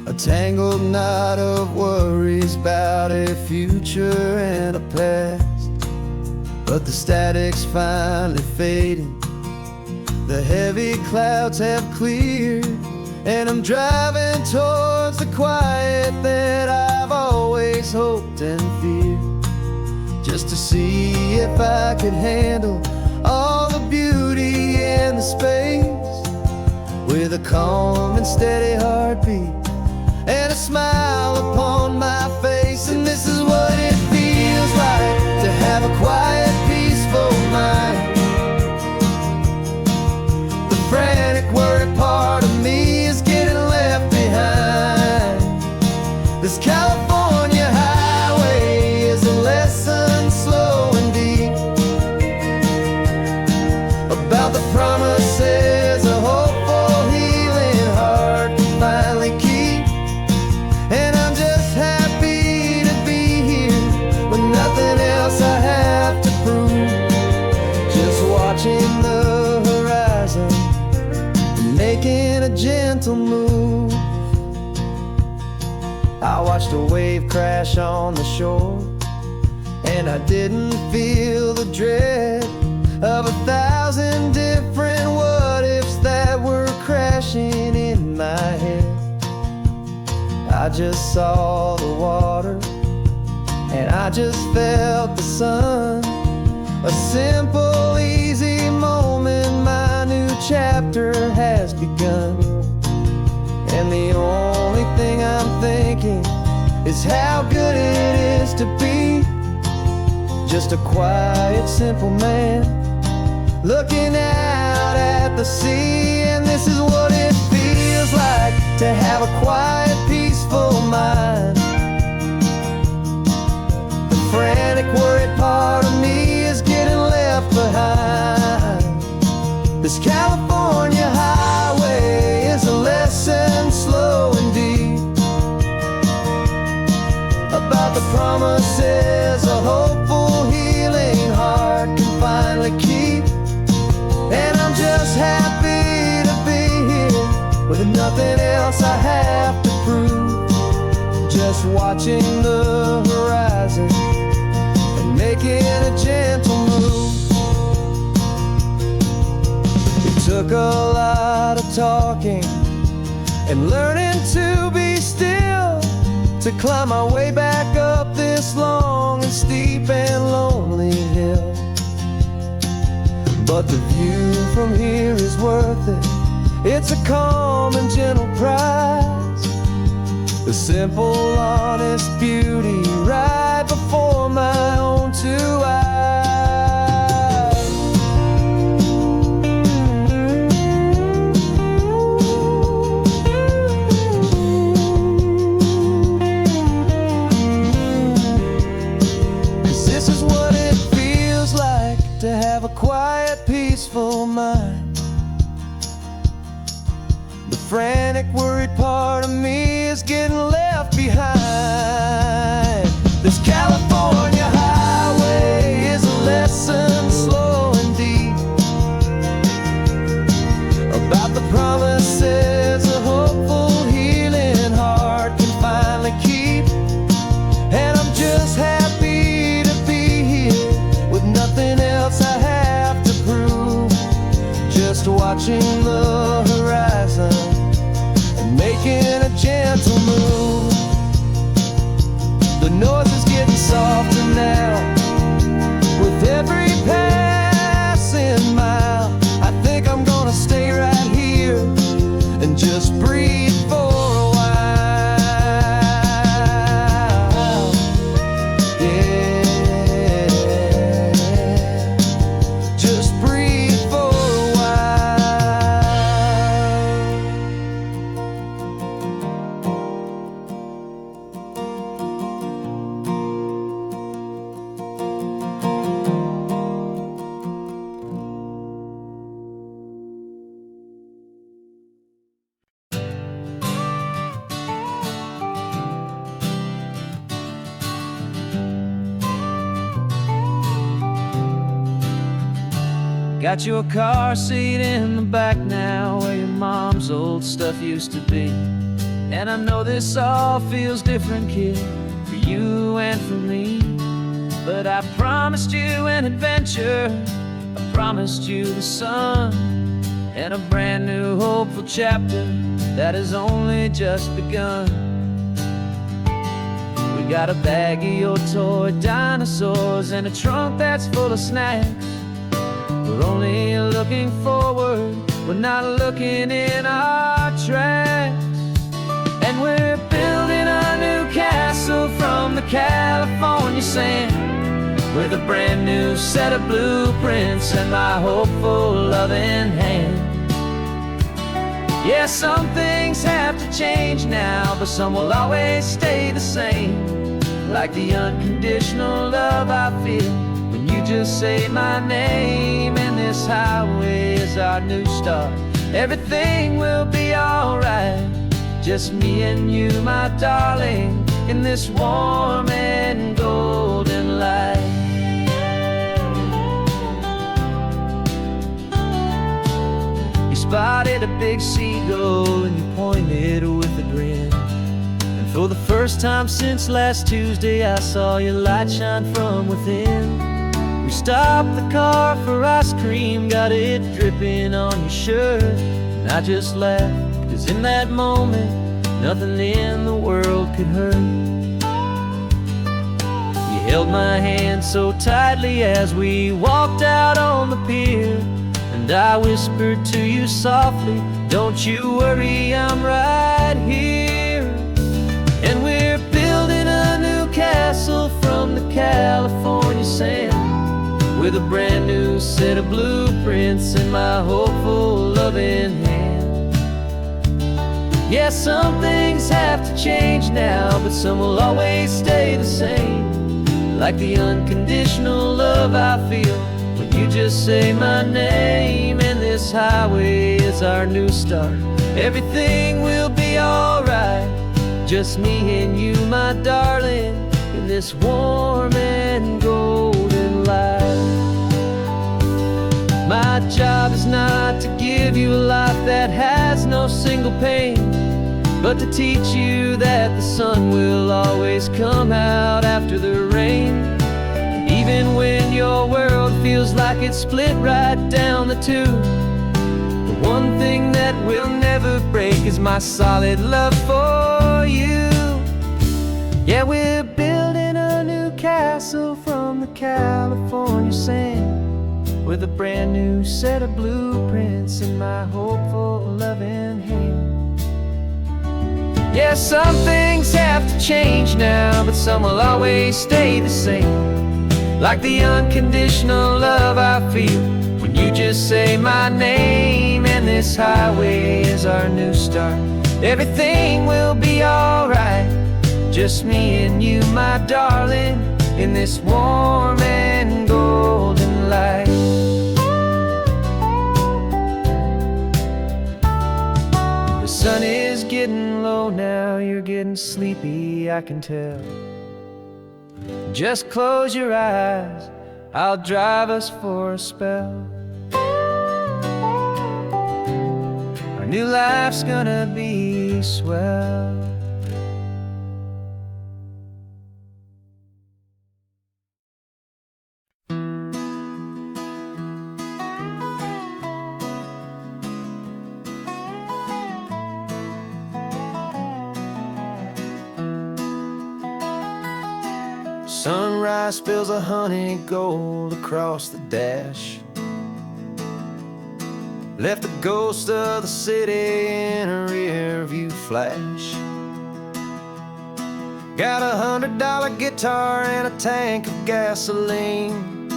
A tangled knot of worries about a future and a past. But the static's finally fading, the heavy clouds have cleared, and I'm driving towards the quiet that I've always hoped and feared. Just to see if I could handle all the beauty and the space, with a calm and steady heartbeat and a smile upon my face. And this is what it feels like to have a quiet, peaceful mind. The frantic, worried part of me is getting left behind. This California highway is a lesson slow and deep about the promises a hopeful, healing heart can finally keep. And I'm just happy to be here gentle move. I watched a wave crash on the shore, and I didn't feel the dread of 1,000 different what-ifs that were crashing in my head. I just saw the water, and I just felt the sun. A simple, easy moment, my new chapter has begun. And the only thing I'm thinking is how good it is to be just a quiet, simple man looking out at the sea. And this is what it feels like to have a quiet, peaceful mind. The frantic, worried part of me is getting left behind. This California highway is a lesson, slow and deep, about the promises a hopeful, healing heart can finally keep. And I'm just happy to be here with nothing else I have to prove, just watching the horizon and making a gentle move. It took a lot of talking and learning to be still to climb my way back up this long and steep and lonely hill. But the view from here is worth it. It's a calm and gentle prize, the simple, honest beauty right before my own two eyes. 'Cause this is what it feels like to have a quiet, peaceful mind. The frantic, worried part of me is getting left behind. This California highway is a lesson, slow and deep, about the promises a hopeful, healing heart can finally keep. And I'm just happy to be here with nothing else I have to prove, just watching the horizon and making a gentle move. The noise is getting softer now with every passing mile. I think I'm gonna stay right here and just breathe for a while. Yeah, just breathe for a while. Got your car seat in the back now, where your mom's old stuff used to be. And I know this all feels different, kid, for you and for me. But I promised you an adventure, I promised you the sun, and a brand new hopeful chapter that has only just begun. We got a bag of your toy dinosaurs and a trunk that's full of snacks. We're only looking forward, we're not looking in our tracks. And we're building a new castle from the California sand, with a brand new set of blueprints and my hopeful loving hand. Yeah, some things have to change now, but some will always stay the same, like the unconditional love I feel when you just say my name. And this highway is our new start, everything will be alright, just me and you, my darling, in this warm and golden light. spotted a big seagull and you pointed with a grin. And for the first time since last Tuesday, I saw your light shine from within. We stopped the car for ice cream, got it dripping on your shirt. And I just laughed, 'cause in that moment, nothing in the world could hurt. You held my hand so tightly as we walked out on the pier. And I whispered to you softly, don't you worry, I'm right here. And we're building a new castle from the California sand, with a brand new set of blueprints in my hopeful, loving hand. Yeah, some things have to change now, but some will always stay the same. Like the unconditional love I feel when you just say my name. And this highway is our new start. Everything will be alright, just me and you, my darling, in this warm and golden light. My job is not to give you a life that has no single pain, but to teach you that the sun will always come out after the rain. And even when your world feels like it's split right down the two, the one thing that will never break is my solid love for you. Yeah, we're building a new castle from the California sand, with a brand new set of blueprints in my hopeful, loving hand. Yeah, some things have to change now, but some will always stay the same. Like the unconditional love I feel when you just say my name. And this highway is our new start. Everything will be alright, just me and you, my darling, in this warm and golden light. The sun is getting low now, you're getting sleepy, I can tell. Just close your eyes, I'll drive us for a spell. Our new life's gonna be swell. Sunrise spills a honey gold across the dash, left the ghost of the city in a rear view flash. Got a $100 guitar and a tank of gasoline,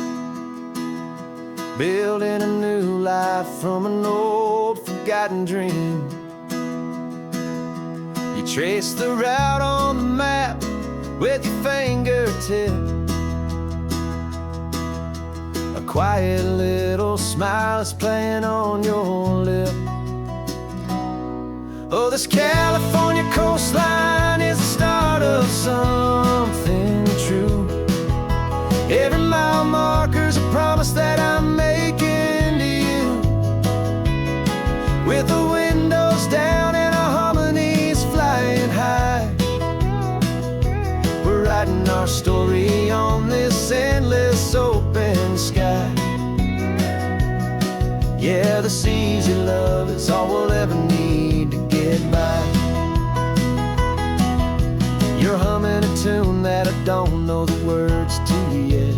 building a new life from an old forgotten dream. You trace the route on the map with your fingertip, a quiet little smile is playing on your lip. Oh, this California coastline is the start of something true. Every mile marker's a promise that I'm making to you, with the windows down and our harmonies flying high. We're writing our story on this endless open sky. Yeah, this easy love is all we'll ever need to get by. You're humming a tune that I don't know the words to yet.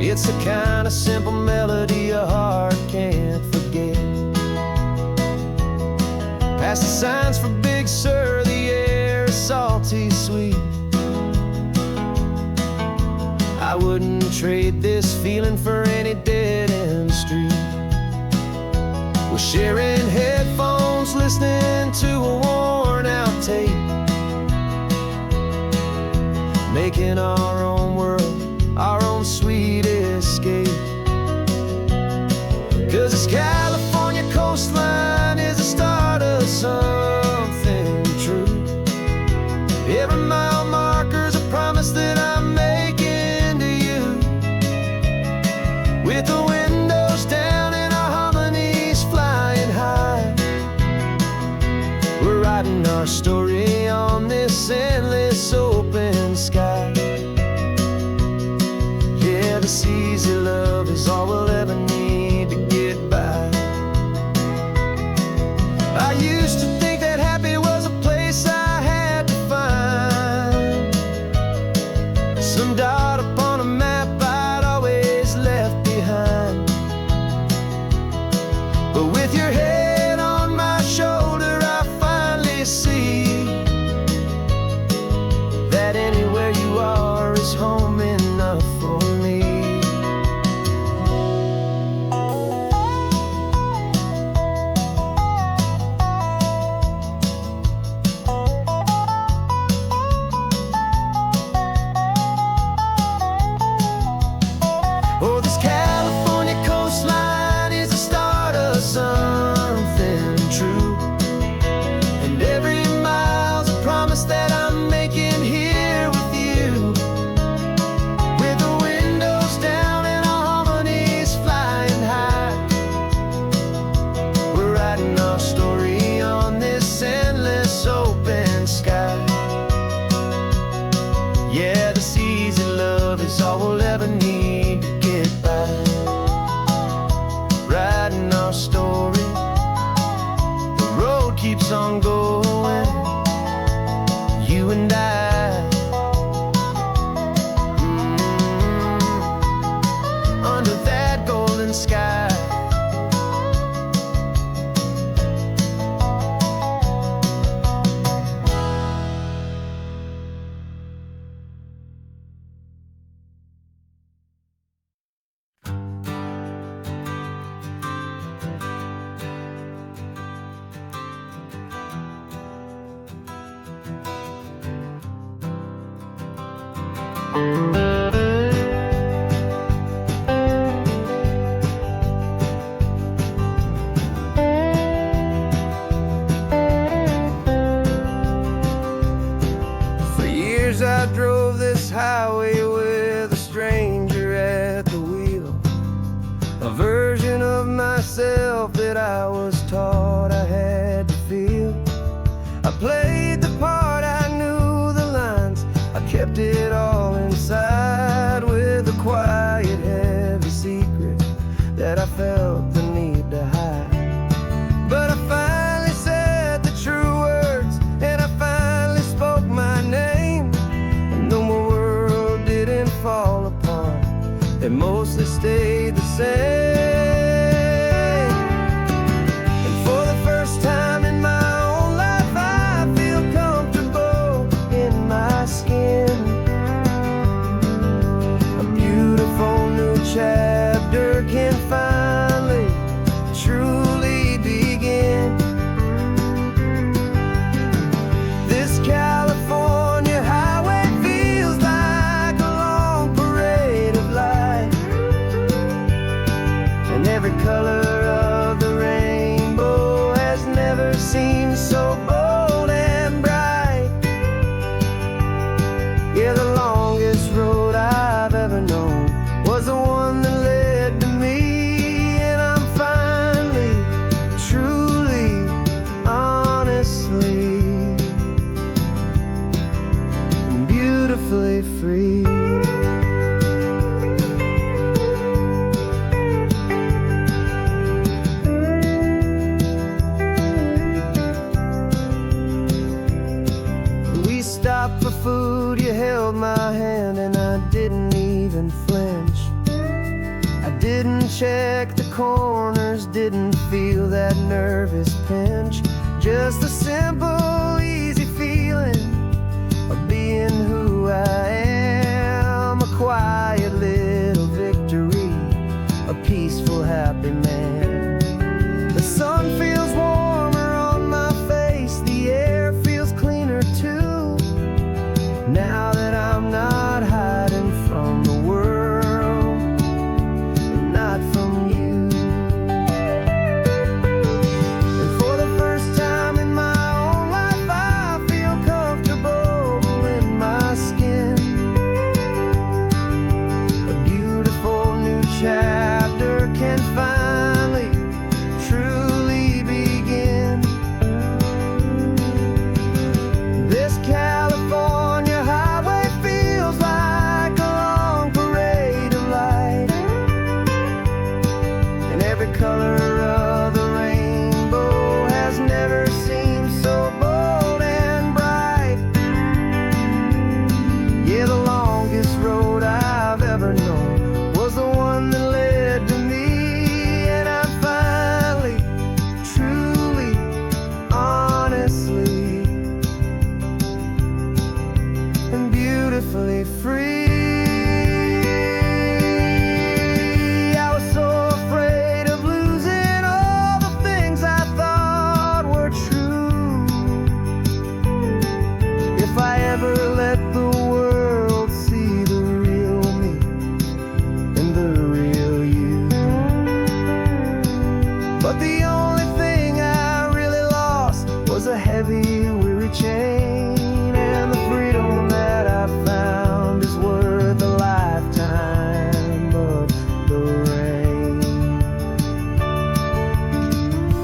It's the kind of simple melody a heart can't forget. Past the signs for Big Sur, the air is salty sweet. I wouldn't trade this feeling for any dead-end street. We're sharing headphones, listening to a worn-out tape, making our own world, our own sweet escape. 'Cause this California coastline is the start of something true. Every mile marker's a promise that I'm making to you, with the windows down and our harmony our story on this endless open sky. Yeah, this easy love is all we'll ever need to get by. I used to think that happy was a place I had to find, some dot upon a map I'd always left behind. But with your head on my shoulder, I finally see that anywhere you are is home enough for me. Oh, this California coastline is the start of something true, and every mile's a promise that I'm making here with you. With the windows down and our harmonies flying high, we're writing our story on this endless open sky. Yeah, this easy love is all we'll ever need to get by. Writing our story, the road keeps on going, you and I. Under that golden sky. For years I drove this highway with a stranger at the wheel, a version of myself that I was taught I had to feel. I played the part, I knew the lines, I kept it all inside with a quiet, heavy secret that I felt the need to hide. But I finally said the true words, and I finally spoke my name, and though my world didn't fall apart, it mostly stayed the same. And for the first time in my own life, I feel comfortable in my skin. A beautiful new chapter can finally truly begin. This California highway feels like a long parade of light, and every color of the rainbow has never seemed so bold and bright. Yeah, the longest road I've ever known was the one that led to me, and I'm finally, truly, honestly, and beautifully free. We stopped for food, you held my hand, and I didn't even flinch. I didn't check the corners, didn't feel that nervous pinch. Just a simple, easy feeling of being who I am. A quiet little victory, a peaceful, happy man. The sun feels warmer on my face, the air feels cleaner too, now that I'm not hiding from the world, and not from you. And for the first time in my own life, But the only thing I really lost was a heavy, weary chain. And the freedom that I found is worth a lifetime of the rain.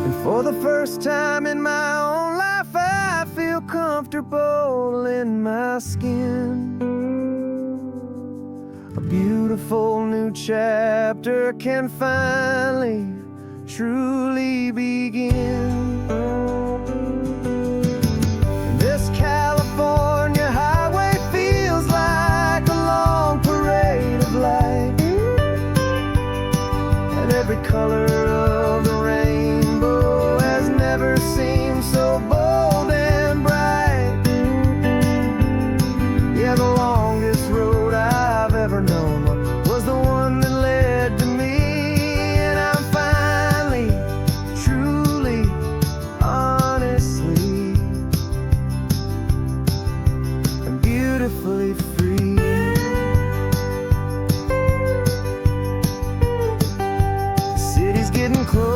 And for the first time in my own life, I feel comfortable in my skin. A beautiful new chapter can finally truly begin. This California highway feels like a long parade of light, and every color of the rainbow has never seemed so bold and bright. Yeah, the longest road I've ever known was the one that led to me. And I'm finally, truly, honestly, and beautifully free. The city's getting closer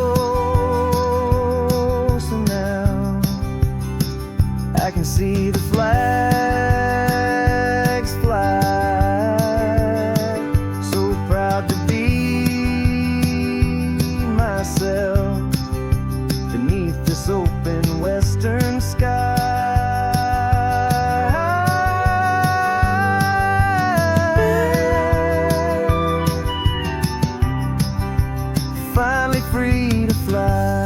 now. I can see the flags fly. So proud to be myself beneath this open western sky. Finally free to fly.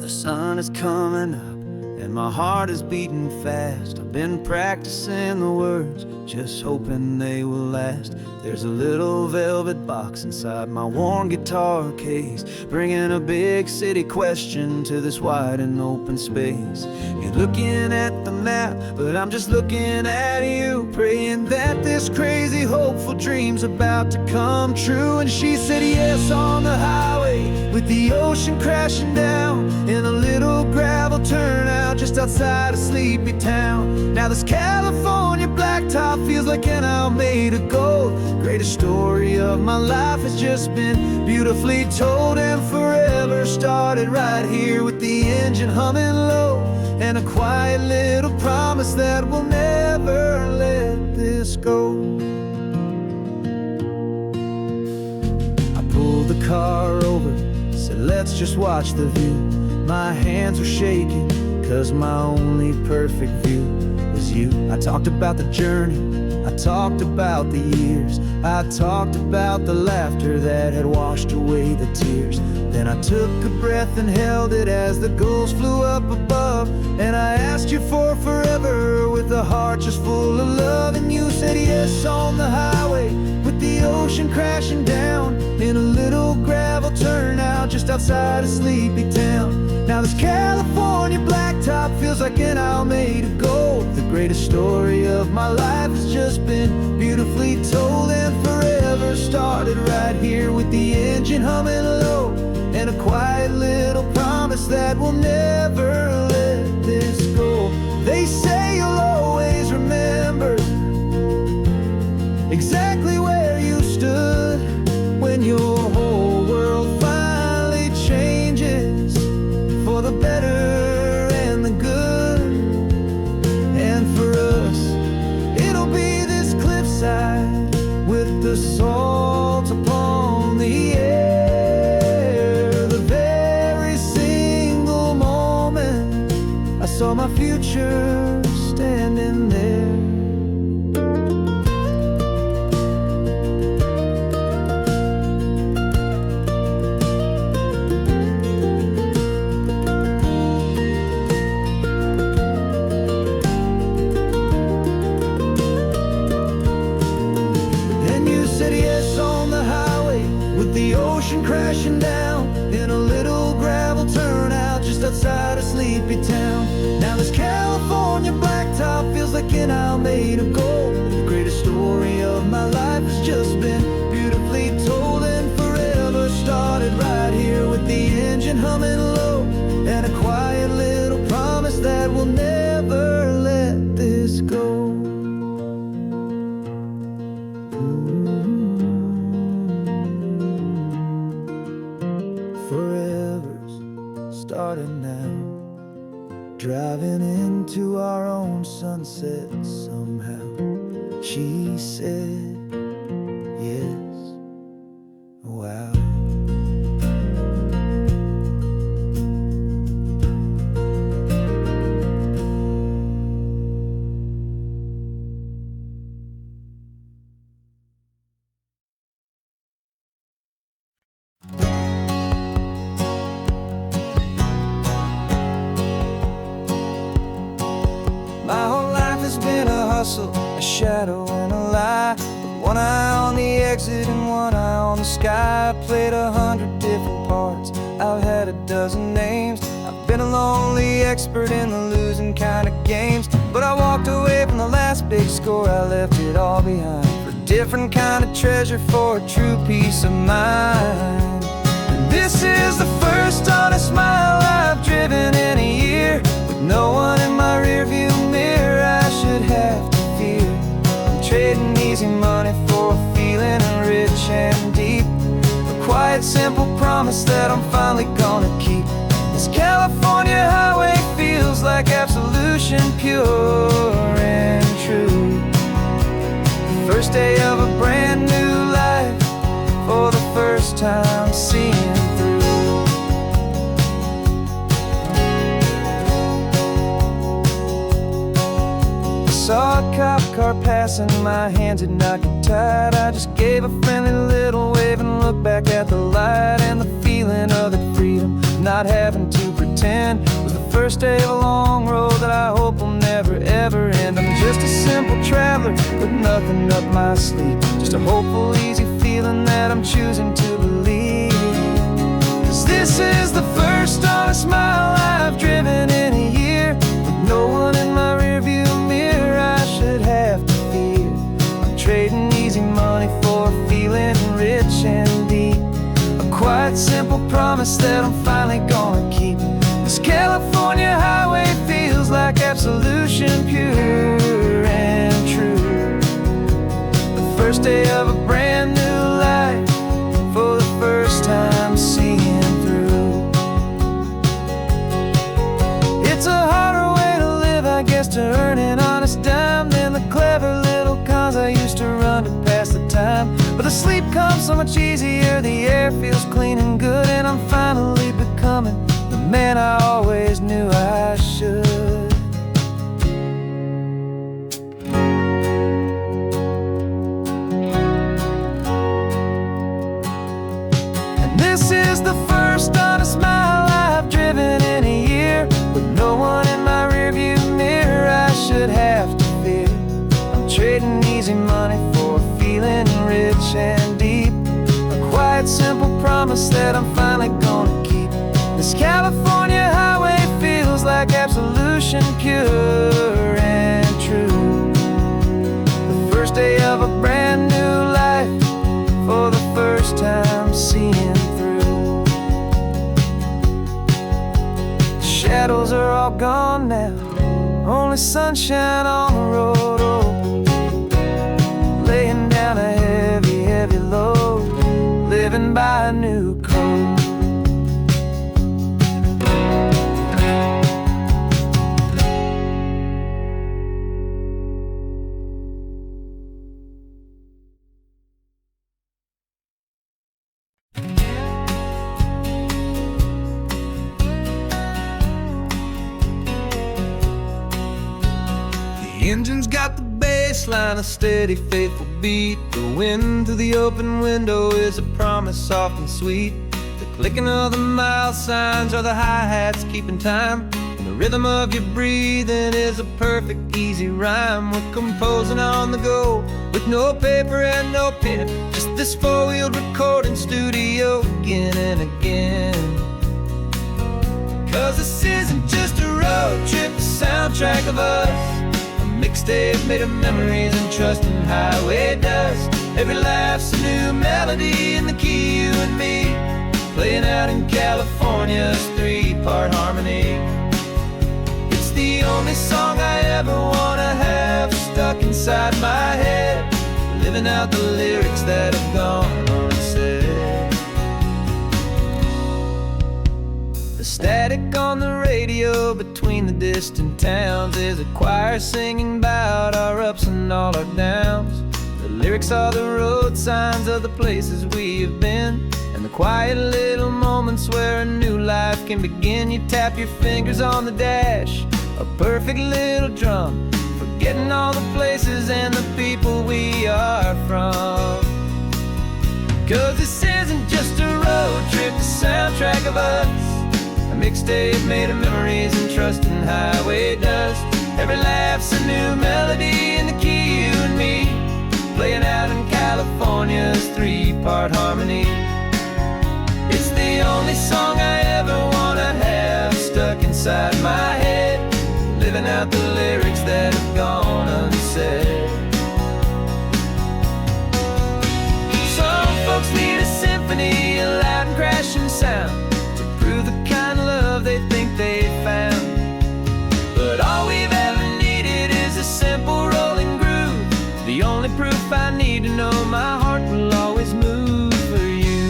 The sun is coming up and my heart is beating fast. I've been practicing the words, just hoping they will last. There's a little velvet box inside my worn guitar case, bringing a big city question to this wide and open space. You're looking at the map, but I'm just looking at you, praying that this crazy hopeful dream's about to come true. And she said yes on the highway with the ocean crashing down in a little gravel turnout just outside a sleepy town. Now this California blacktop feels like an isle made of gold. Greatest story of my life has just been beautifully told, and forever started right here with the engine humming low, and a quiet little promise that we'll never let this go. I pulled the car over, said let's just watch the view. My hands were shaking, cause my only perfect view was you. I talked about the journey, I talked about the years, I talked about the laughter that had washed away the tears. Then I took a breath and held it as the gulls flew up above, and I asked you for forever with a heart just full of love. And you said yes on the highway with the ocean crashing down in a little gravel turnout just outside a sleepy town. Now this California blacktop feels like an isle made of gold. The greatest story of my life has just been beautifully told, and forever started right here with the engine humming low, and a quiet little promise that we'll never let this go. They say you'll always remember exactly where you stood when your whole world finally changes for the better and the good. And for us, it'll be this cliffside with the salt upon the air. The very single moment I saw my future standing there. Crashing down in a little gravel turnout outside a sleepy town. Now this California blacktop feels like an aisle made of gold. The greatest story of my life has just been beautifully told, and forever started right here with the engine humming low, and a quiet little promise that we'll never let this go. Forever's started now, driving into our own sunset somehow. She said, yes, wow. My whole life has been a hustle, a shadow and a lie. With one eye on the exit and one eye on the sky. I played 100 different parts, I've had a dozen names. I've been a lonely expert in the losing kind of games. But I walked away from the last big score, I left it all behind for a different kind of treasure, for a true peace of mind. And this is the first honest mile I've driven in a year, with no one in my rearview mirror I should have to fear. I'm trading easy money for a feeling rich and deep, a quiet simple promise that I'm finally gonna keep. This California highway feels like absolution, pure and true. The first day of a brand new life, for the first time seeing through. Saw a cop car passing, my hands had not get tied. I just gave a friendly little wave and looked back at the light. And the feeling of the freedom, not having to pretend, was the first day of a long road that I hope will never ever end. I'm just a simple traveler with nothing up my sleeve, just a hopeful easy feeling that I'm choosing to believe. 'Cause this is the first honest mile I've driven in a year, with no one in my rearview mirror I should have to fear. I'm trading easy money for a feeling rich and deep, a quiet simple promise that I'm finally gonna keep. This California highway feels like absolution, pure and true. The first day of a brand new life, for the first time seeing through. It's a harder way to live, I guess, to earn an honest dime than the clever little cons I used to run to pass the time. But the sleep comes so much easier, the air feels clean and good, and I'm finally becoming the man I always knew I should. And this is the first honest mile I've driven in a year, with no one in my rearview mirror I should have to fear. I'm trading easy money for a feeling rich and deep, a quiet simple promise that I'm finally gonna keep. This California highway feels like absolution, pure and true. The first day of a brand new life, for the first time seeing through. The shadows are all gone now, only sunshine on the road. Oh, laying down a heavy, heavy load, living by a new code. The engine's got the bass line, a steady, faithful beat. The wind through the open window is a promise soft and sweet. The clicking of the mile signs are the hi-hats keeping time, and the rhythm of your breathing is a perfect, easy rhyme. We're composing on the go, with no paper and no pen, just this four-wheeled recording studio again and again. 'Cause this isn't just a road trip, the soundtrack of us. A mixtape made of memories and trust in highway dust. Every laugh's a new melody in the key, you and me, playing out in California's three-part harmony. It's the only song I ever wanna have stuck inside my head, living out the lyrics that have gone unsaid. The static on the radio between the distant towns is a choir singing about our ups and all our downs. The lyrics are the road signs of the places we have been, and the quiet little moments where a new life can begin. You tap your fingers on the dash, a perfect little drum, forgetting all the places and the people we are from. 'Cause this isn't just a road trip, the soundtrack of us. A mixtape made of memories and trust in highway dust. Every laugh's a new melody in the key, you and me, playing out in California's three-part harmony. It's the only song I ever wanna have stuck inside my head, living out the lyrics that have gone unsaid. Some folks need a symphony, a loud and crashing sound, to prove the kind of love they think they found. But all we've ever needed is a simple rolling groove, the only proof I need to know my heart will always move for you.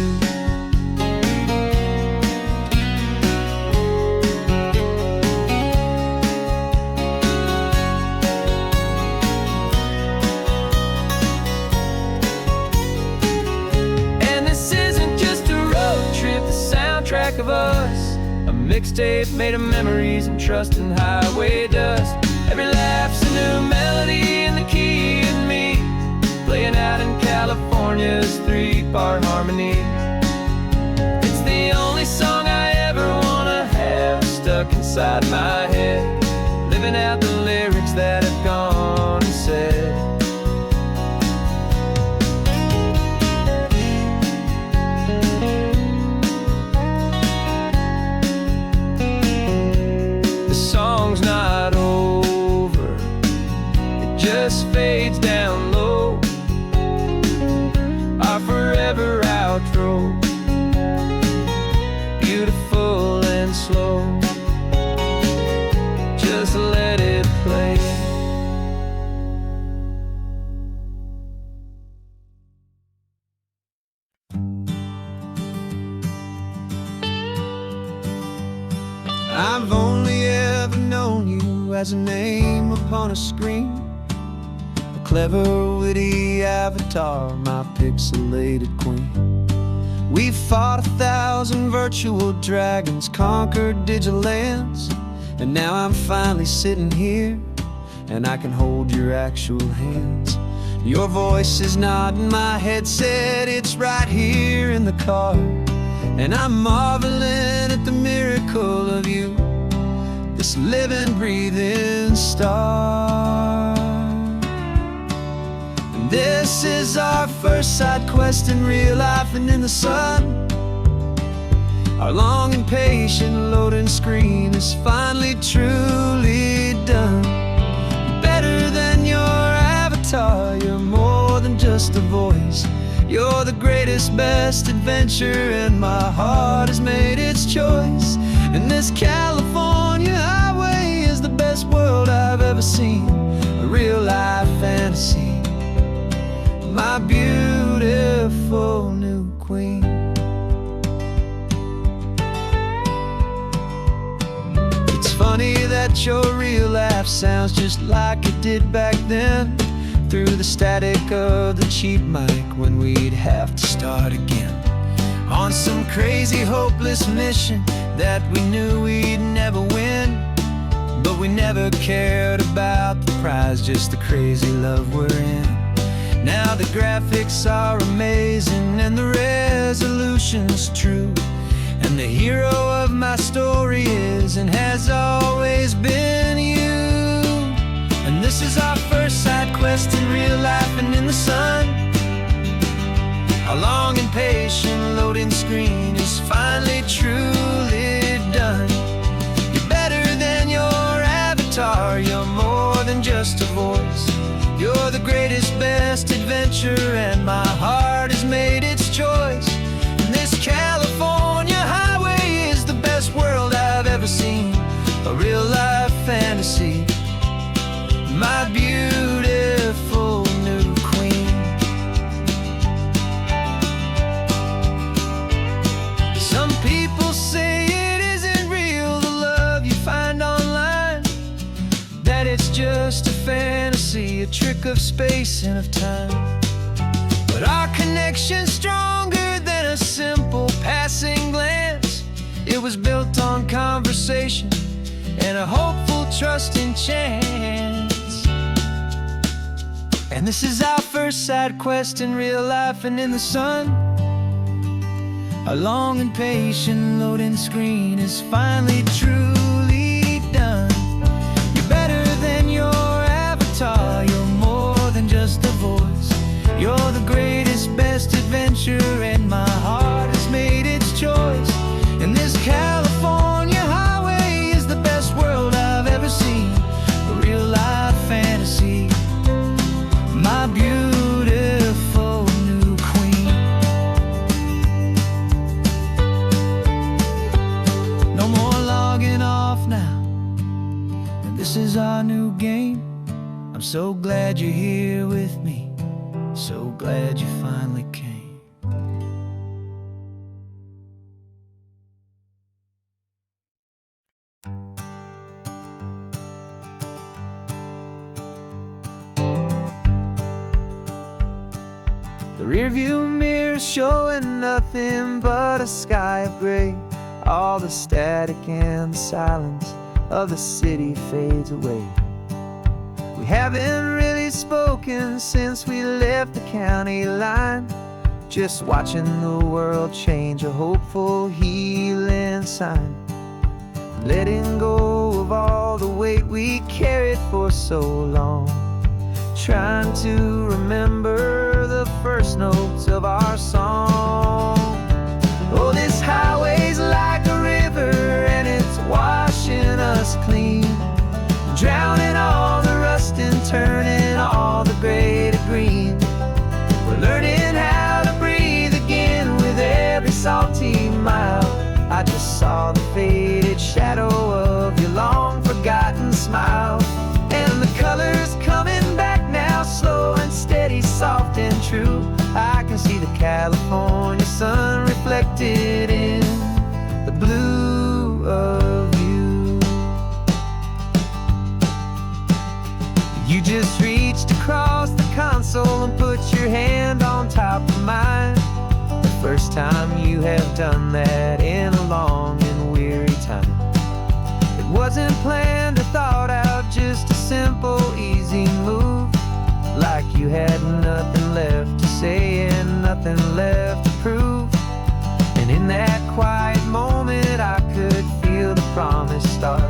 And this isn't just a road trip, the soundtrack of us. A mixtape made of memories and trust in highway dust. Every laugh's a new melody in the key and me, playing out in California's three-part harmony. It's the only song I ever wanna have stuck inside my head, living out the lyrics that have gone unsaid. The song's not over, it just fades down low, our forever outro, beautiful and slow. Just let it play. I've only ever known you as a name upon a screen, a clever, witty avatar, my pixelated queen. We fought 1,000 virtual dragons, conquered digital lands, and now I'm finally sitting here, and I can hold your actual hands. Your voice is not in my headset, it's right here in the car, and I'm marveling at the miracle of you, this living, breathing star. And this is our first side quest in real life and in the sun. Our long and patient loading screen is finally truly done. Better than your avatar, you're more than just a voice. You're the greatest, best adventure, and my heart has made its choice. And this California highway is the best world I've ever seen, a real life fantasy, my beautiful new queen. It's funny that your real life sounds just like it did back then, through the static of the cheap mic when we'd have to start again, on some crazy hopeless mission that we knew we'd never win. But we never cared about the prize, just the crazy love we're in. Now the graphics are amazing and the resolution's true, and the hero of my story is and has always been you. And this is our first side quest in real life and in the sun. Our long and patient loading screen is finally truly done. seen, a real life fantasy. My beautiful new queen. Some people say it isn't real, the love you find online, that it's just a fantasy, a trick of space and of time. But our connection's stronger than a simple passing glance. It was built on conversation and a hopeful, trusting chance. And this is our first side quest in real life and in the sun. Our long and patient loading screen is finally truly done. You're better than your avatar, you're more than just a voice. You're the greatest, best adventure, and my heart has made its choice. And this California highway is the best world I've ever seen, a real life fantasy. My beautiful new queen. No more logging off now, and this is our new game. I'm so glad you're here with me, so glad you finally came. The rearview mirror showing nothing but a sky of gray. All the static and the silence of the city fades away. We haven't really spoken since we left the county line, just watching the world change, a hopeful healing sign. Letting go of all the weight we carried for so long, trying to remember the first notes of our song. Oh, this highway's like a river and it's washing us clean, drowning all the rust and turning all the gray to green. We're learning how to breathe again with every salty mile. I just saw the faded shadow of your long forgotten smile, and the colors coming back now, slow and steady, soft and true. I can see the California sun reflected in the blue of you. You just reached across the console and put your hand on top of mine. The first time you have done that in a long and weary time. It wasn't planned or thought out, just a simple, easy move. Like you had nothing left to say and nothing left to prove. And in that quiet moment I could feel the promise start,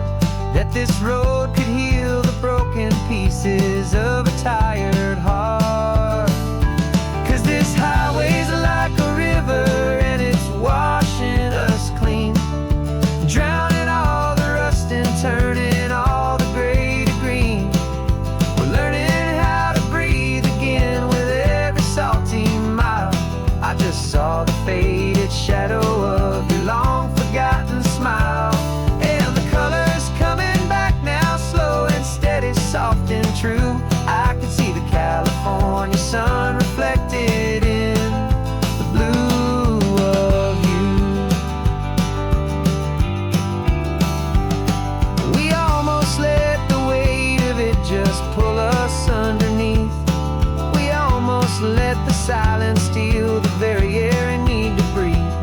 that this road could heal the broken pieces of a tired heart. 'Cause this highway's like a river and it's washing us clean, drowning all the rust and turning all the gray to green. We're learning how to breathe again with every salty mile. I just saw the faded shadow of your long forgotten smile, and the colors coming back now, slow and steady, soft and true. I can see the California sun reflected in the blue of you. We almost let the weight of it just pull us underneath. We almost let the silence steal the very air I need to breathe.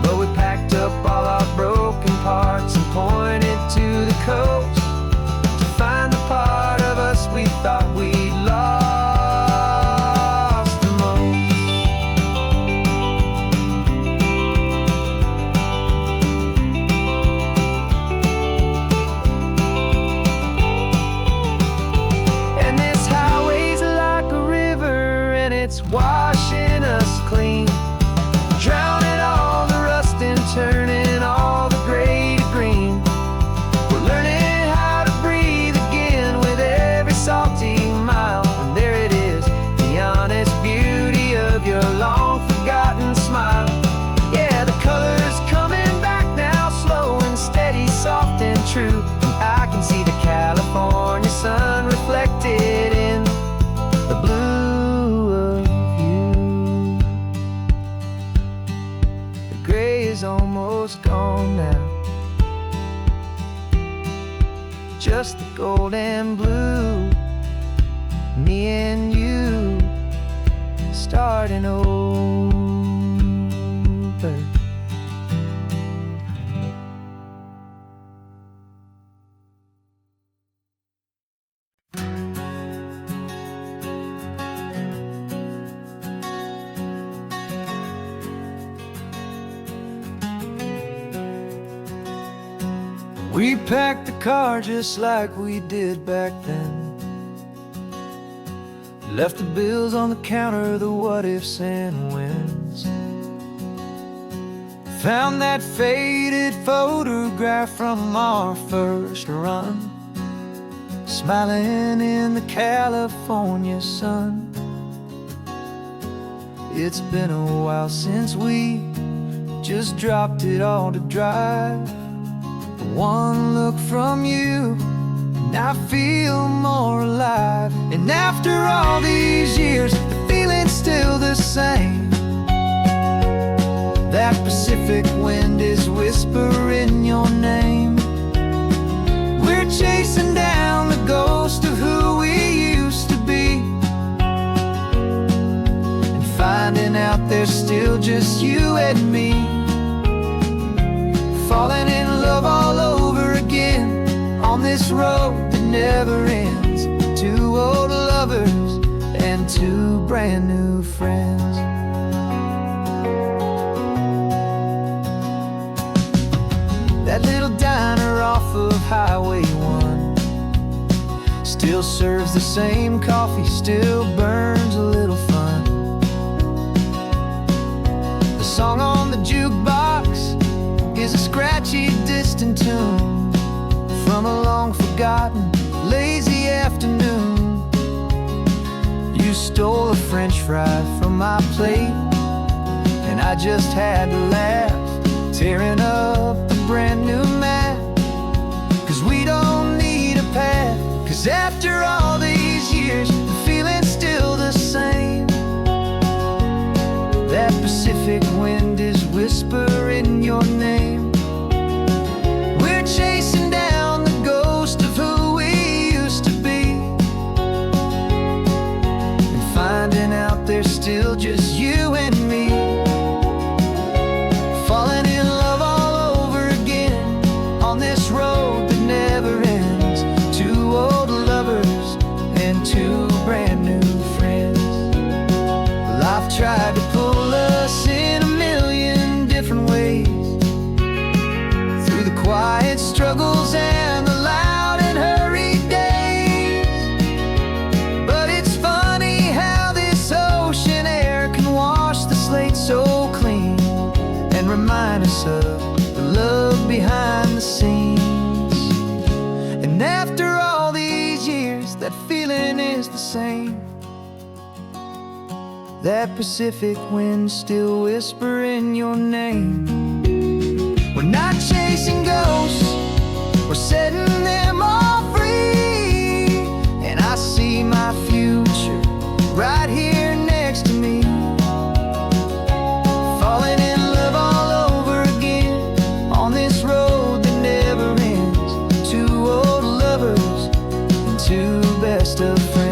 But we packed up all our broken parts and pointed to the coast to find the part of us we thought we'd lost the most. And this highway's like a river and it's washing us clean, true. And I can see the California sun reflected in the blue of you. The gray is almost gone now, just the gold and blue. Me and you starting over. We packed the car just like we did back then. Left the bills on the counter, the what ifs and whens. Found that faded photograph from our first run, smiling in the California sun. It's been a while since we just dropped it all to drive. One look from you and I feel more alive. And after all these years, the feeling's still the same. That Pacific wind is whispering your name. We're chasing down the ghost of who we used to be, and finding out there's still just you and me. Falling in love all over again on this road that never ends. Two old lovers and two brand new friends. That little diner off of Highway 1 still serves the same coffee, still burns a little fun. The song on the jukebox is a scratchy, distant tune from a long-forgotten, lazy afternoon. You stole a French fry from my plate, and I just had to laugh, tearing up the brand new map. 'Cause we don't need a path, 'cause after all these years, the feeling's still the same. That Pacific wind is whispering your name. We're chasing down the ghost of who we used to be, and finding out there's still just you and me. Falling in love all over again on this road that never ends. Two old lovers and two brand new friends. Life tried to pull us in a million different ways, through the quiet struggles and the loud and hurried days. But it's funny how this ocean air can wash the slate so clean, and remind us of the love behind the scenes. And after all these years, that feeling is the same. That Pacific wind still whispering your name. We're not chasing ghosts, we're setting them all free. And I see my future right here next to me. Falling in love all over again on this road that never ends. Two old lovers and two best of friends.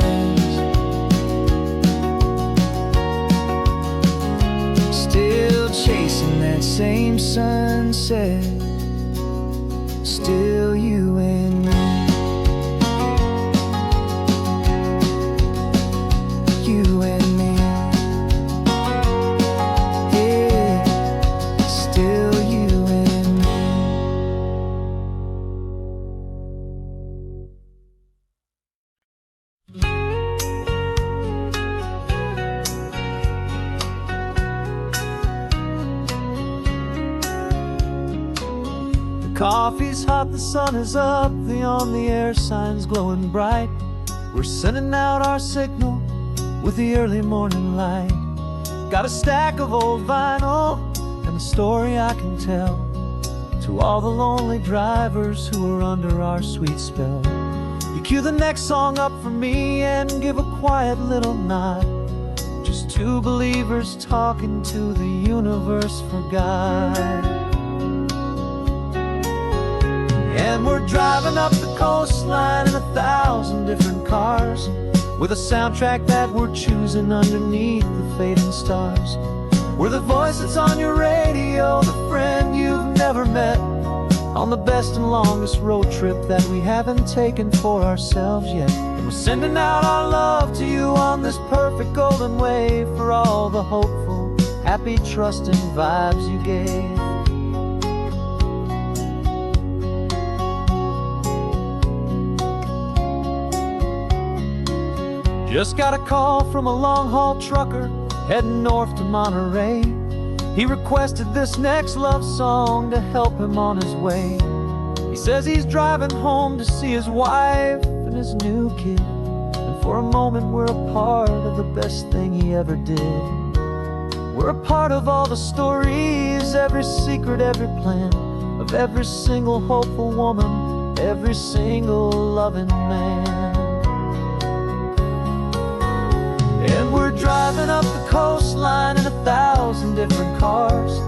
Still chasing that same sunset, still you and me. You and me. Yeah, still you and me. Coffee's hot, the sun is up, the on-the-air sign's glowing bright. We're sending out our signal with the early morning light. Got a stack of old vinyl and a story I can tell To all the lonely drivers who are under our sweet spell, you cue the next song up for me and give a quiet little nod. Just two believers talking to the universe for God. And we're driving up the coastline in 1,000 different cars, with a soundtrack that we're choosing underneath the fading stars. We're the voice that's on your radio, the friend you've never met, on the best and longest road trip that we haven't taken for ourselves yet. And we're sending out our love to you on this perfect golden wave, for all the hopeful, happy, trusting vibes you gave. Just got a call from a long-haul trucker heading north to Monterey. He requested this next love song to help him on his way. He says he's driving home to see his wife and his new kid, and for a moment we're a part of the best thing he ever did. We're a part of all the stories, every secret, every plan, of every single hopeful woman, every single loving man. And we're driving up the coastline in 1,000 different cars,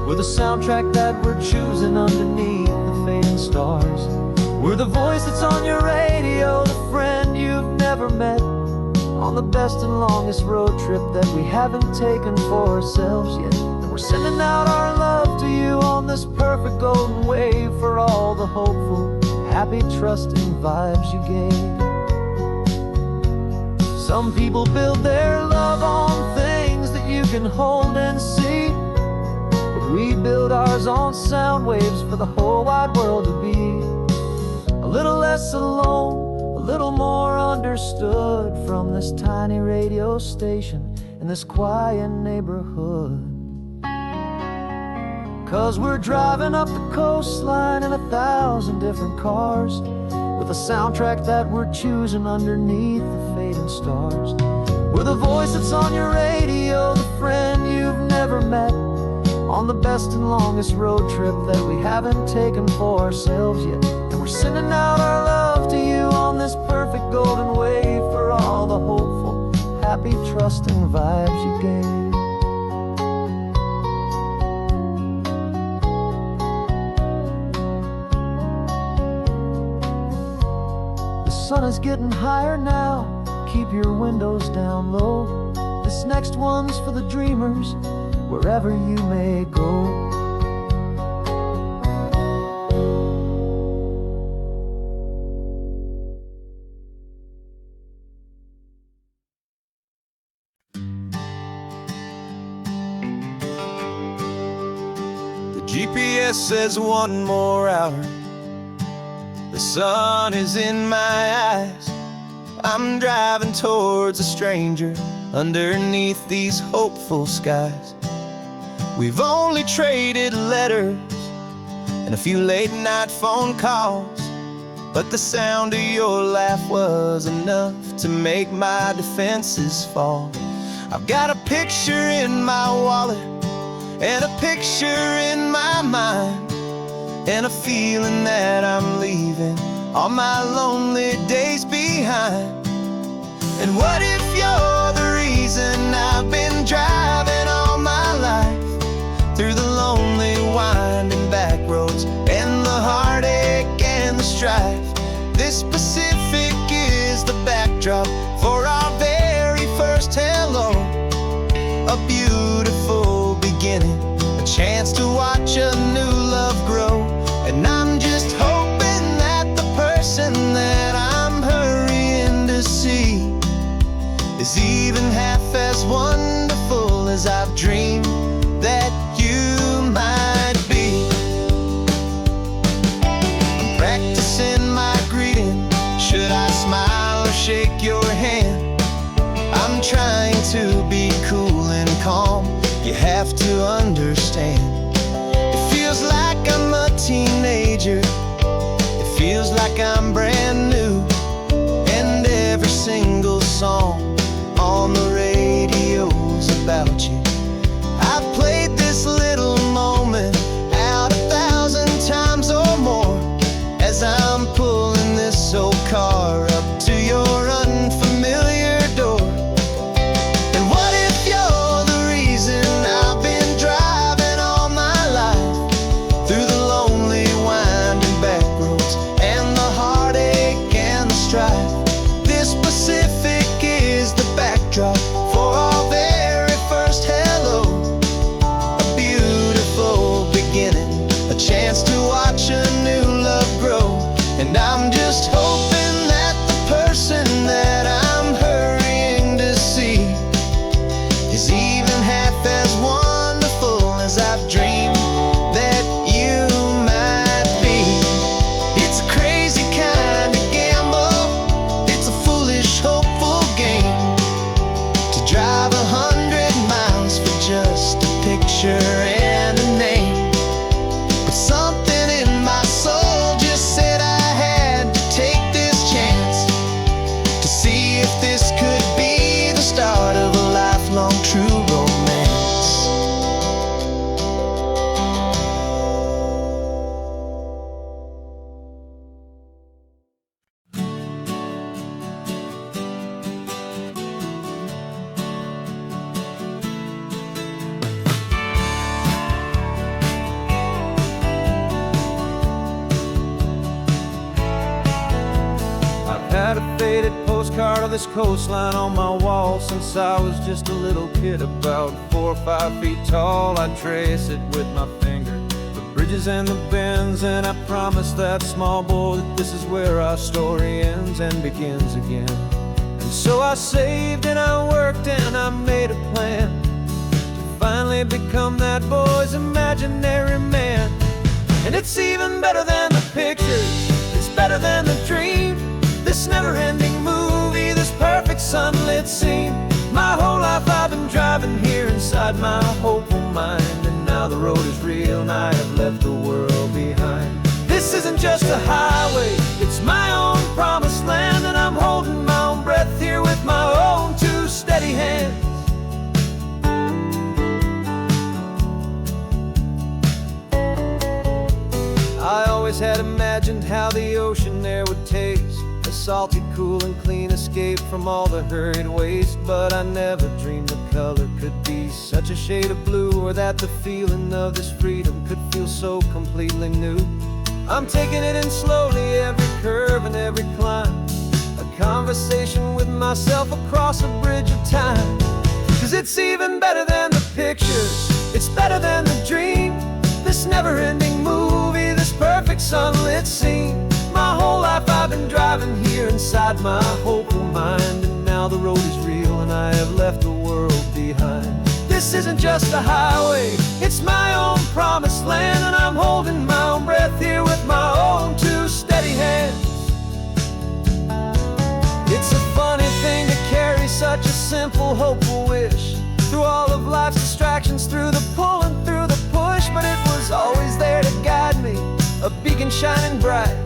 with a soundtrack that we're choosing underneath the fading stars. We're the voice that's on your radio, the friend you've never met, on the best and longest road trip that we haven't taken for ourselves yet. And we're sending out our love to you on this perfect golden wave, for all the hopeful, happy, trusting vibes you gave. Some people build their love on things that you can hold and see, but we build ours on sound waves for the whole wide world to be a little less alone, a little more understood, from this tiny radio station in this quiet neighborhood. 'Cause we're driving up the coastline in 1,000 different cars, with a soundtrack that we're choosing underneath the fading stars. We're the voice that's on your radio, the friend you've never met, on the best and longest road trip that we haven't taken for ourselves yet. And we're sending out our love to you on this perfect golden wave, for all the hopeful, happy, trusting vibes you gave. The sun is getting higher now, keep your windows down low. This next one's for the dreamers, wherever you may go. The GPS says one more hour. The sun is in my eyes. I'm driving towards a stranger underneath these hopeful skies. We've only traded letters and a few late night phone calls, but the sound of your laugh was enough to make my defenses fall. I've got a picture in my wallet and a picture in my mind, and a feeling that I'm leaving all my lonely days behind. And what if you're the reason I've been driving all my life, through the lonely winding back roads and the heartache and the strife? This Pacific is the backdrop for our very first hello, a beautiful beginning, a chance to watch a new love grow. And I'm just hoping that the person that I'm hurrying to see is even half as wonderful as I've dreamed that you might be. I'm practicing my greeting. Should I smile or shake your hand? I'm trying to be cool and calm. You have to understand. It feels like I'm a teenager. It feels like I'm brand new. And every single song on the radio's about you. I've played this little moment out 1,000 times. And I'm just hoping that the person that I'm hurrying to see is even half as wonderful as I've dreamed that you might be. It's a crazy kind of gamble, it's a foolish, hopeful game, to drive 100 miles for just a picture and a name. But something in my soul just said I had to take this chance, to see if this could be the start of a lifelong true romance. Had a faded postcard of this coastline on my wall since I was just a little kid, about 4 or 5 feet tall. I trace it with my finger, the bridges and the bends, and I promised that small boy that this is where our story ends and begins again. And so I saved and I worked and I made a plan to finally become that boy's imaginary man. And it's even better than the pictures, it's better than the dream, this never-ending movie, this perfect sunlit scene. My whole life I've been driving here inside my hopeful mind, and now the road is real and I have left the world behind. This isn't just a highway, it's my own promised land, and I'm holding my own breath here with my own 2 steady hands. I always had imagined how the ocean air would taste, a salty, cool and clean escape from all the hurried waste. But I never dreamed the color could be such a shade of blue, or that the feeling of this freedom could feel so completely new. I'm taking it in slowly, every curve and every climb, a conversation with myself across a bridge of time. 'Cause it's even better than the pictures, it's better than the dream, this never-ending movie, this perfect sunlit scene. My whole life I've been driving here inside my hopeful mind, and now the road is real and I have left the world behind. This isn't just a highway, it's my own promised land, and I'm holding my own breath here with my own 2 steady hands. It's a funny thing to carry such a simple, hopeful wish through all of life's distractions, through the pull and through the push. But it was always there to guide me, a beacon shining bright,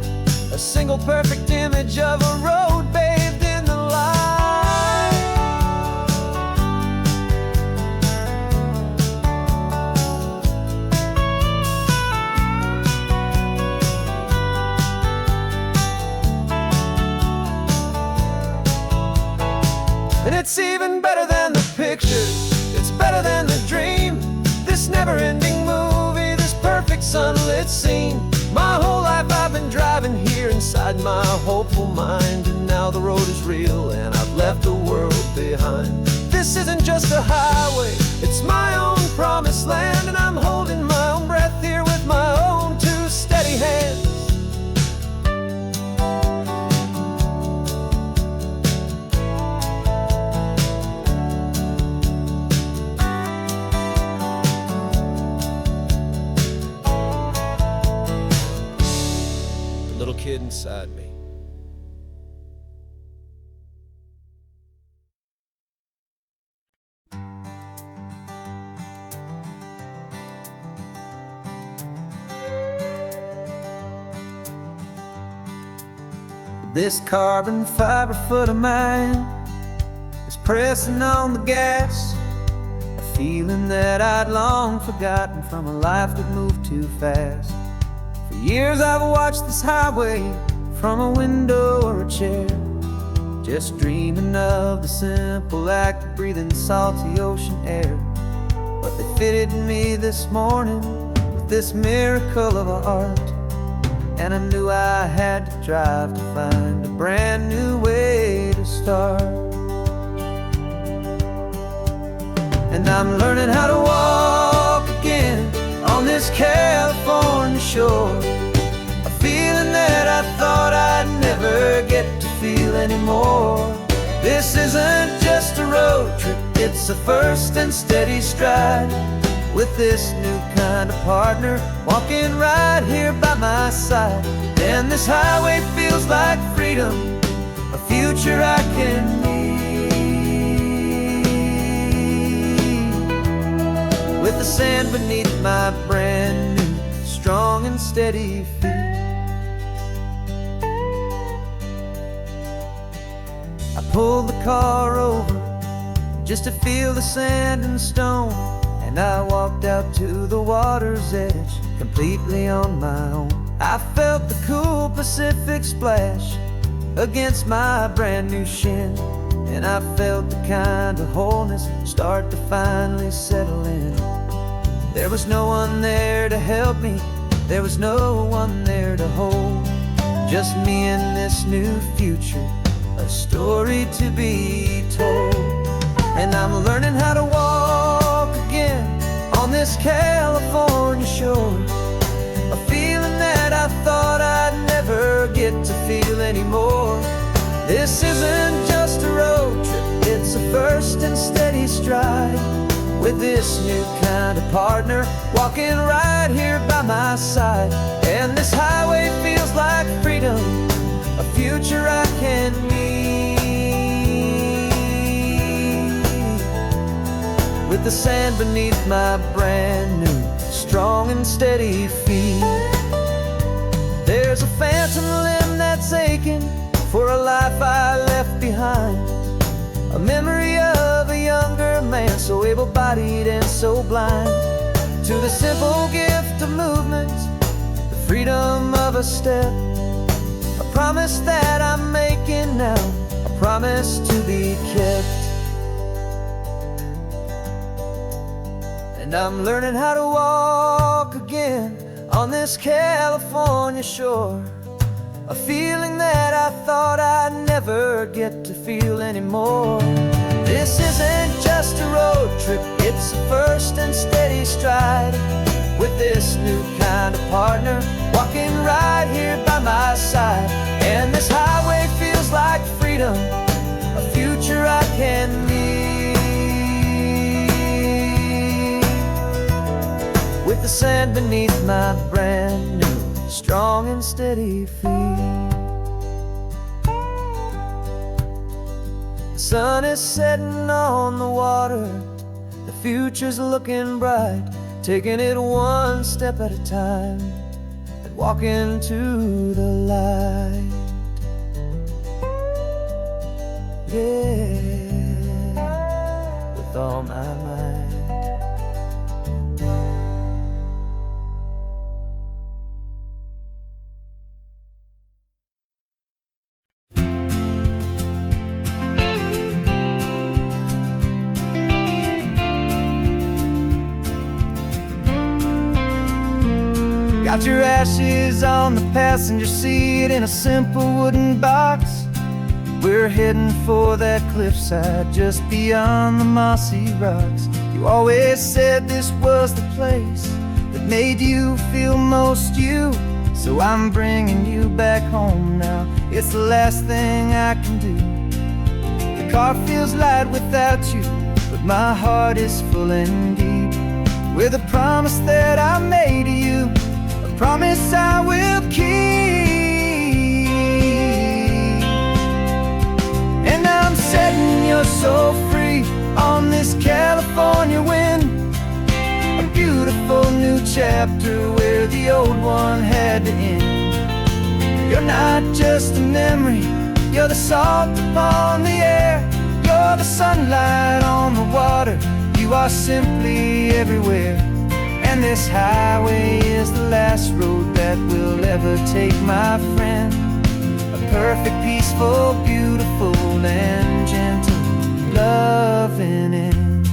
a single perfect image of a road bathed in the light. And it's even better than the pictures, it's better than the dream, this never-ending movie, this perfect sunlit scene. My whole life I've been driving here inside my hopeful mind, and now the road is real and I've left the world behind. This isn't just a highway, it's my own promised land, and I'm holding my own breath here with my own 2 steady hands. Little kid inside me. This carbon fiber foot of mine is pressing on the gas, a feeling that I'd long forgotten from a life that moved too fast. For years I've watched this highway from a window or a chair, just dreaming of the simple act of breathing salty ocean air. But they fitted me this morning with this miracle of art, and I knew I had to drive to find a brand new way to start. And I'm learning how to walk again on this California shore, a feeling that I thought anymore. This isn't just a road trip, it's a first and steady stride. With this new kind of partner walking right here by my side. And this highway feels like freedom, a future I can need. With the sand beneath my brand new, strong and steady feet. I pulled the car over just to feel the sand and stone, and I walked out to the water's edge, completely on my own. I felt the cool Pacific splash against my brand new shin, and I felt the kind of wholeness start to finally settle in. There was no one there to help me, there was no one there to hold. Just me and this new future, a story to be told. And I'm learning how to walk again on this California shore, a feeling that I thought I'd never get to feel anymore. This isn't just a road trip, it's a first and steady stride. With this new kind of partner walking right here by my side. And this highway feels like freedom, a future I can need. With the sand beneath my brand new, strong and steady feet. There's a phantom limb that's aching for a life I left behind, a memory of a younger man, so able-bodied and so blind. To the simple gift of movement, the freedom of a step, a promise that I'm making now, a promise to be kept. And I'm learning how to walk again on this California shore, a feeling that I thought I'd never get to feel anymore. This isn't just a road trip, it's a first and steady stride. With this new kind of partner walking right here by my side. And this highway feels like freedom, a future I can need. With the sand beneath my brand new, strong and steady feet. The sun is setting on the water, the future's looking bright, taking it one step at a time and walking to the light. Yeah, with all my might. Got your ashes on the passenger seat in a simple wooden box. We're heading for that cliffside just beyond the mossy rocks. You always said this was the place that made you feel most you. So I'm bringing you back home now, it's the last thing I can do. The car feels light without you, but my heart is full and deep with a promise that I made to you, a promise I will keep. And I'm setting your soul free on this California wind, a beautiful new chapter where the old one had to end. You're not just a memory, you're the salt upon the air, you're the sunlight on the water, you are simply everywhere. And this highway is the last road that we'll ever take, my friend. A perfect, peaceful, beautiful, and gentle, loving end.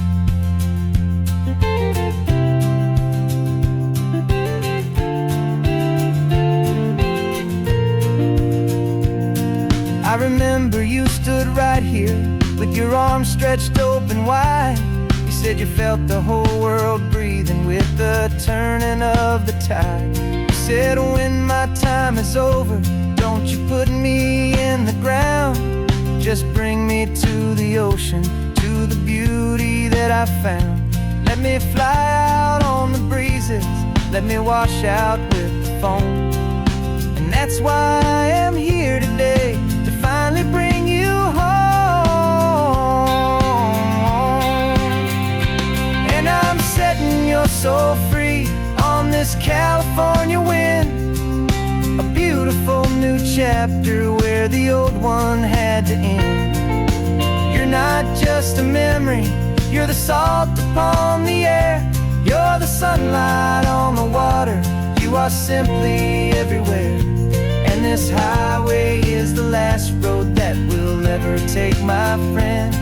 I remember you stood right here with your arms stretched open wide. You said you felt the whole world breathing with the turning of the tide. You said when my time is over, don't you put me in the ground. Just bring me to the ocean, to the beauty that I found. Let me fly out on the breezes, let me wash out with the foam. And that's why I am here today, to finally bring you home. And I'm setting your soul free on this California wind, a beautiful new chapter where the old one had to end. You're not just a memory, you're the salt upon the air, you're the sunlight on the water, you are simply everywhere. And this highway is the last road that will ever take, my friend.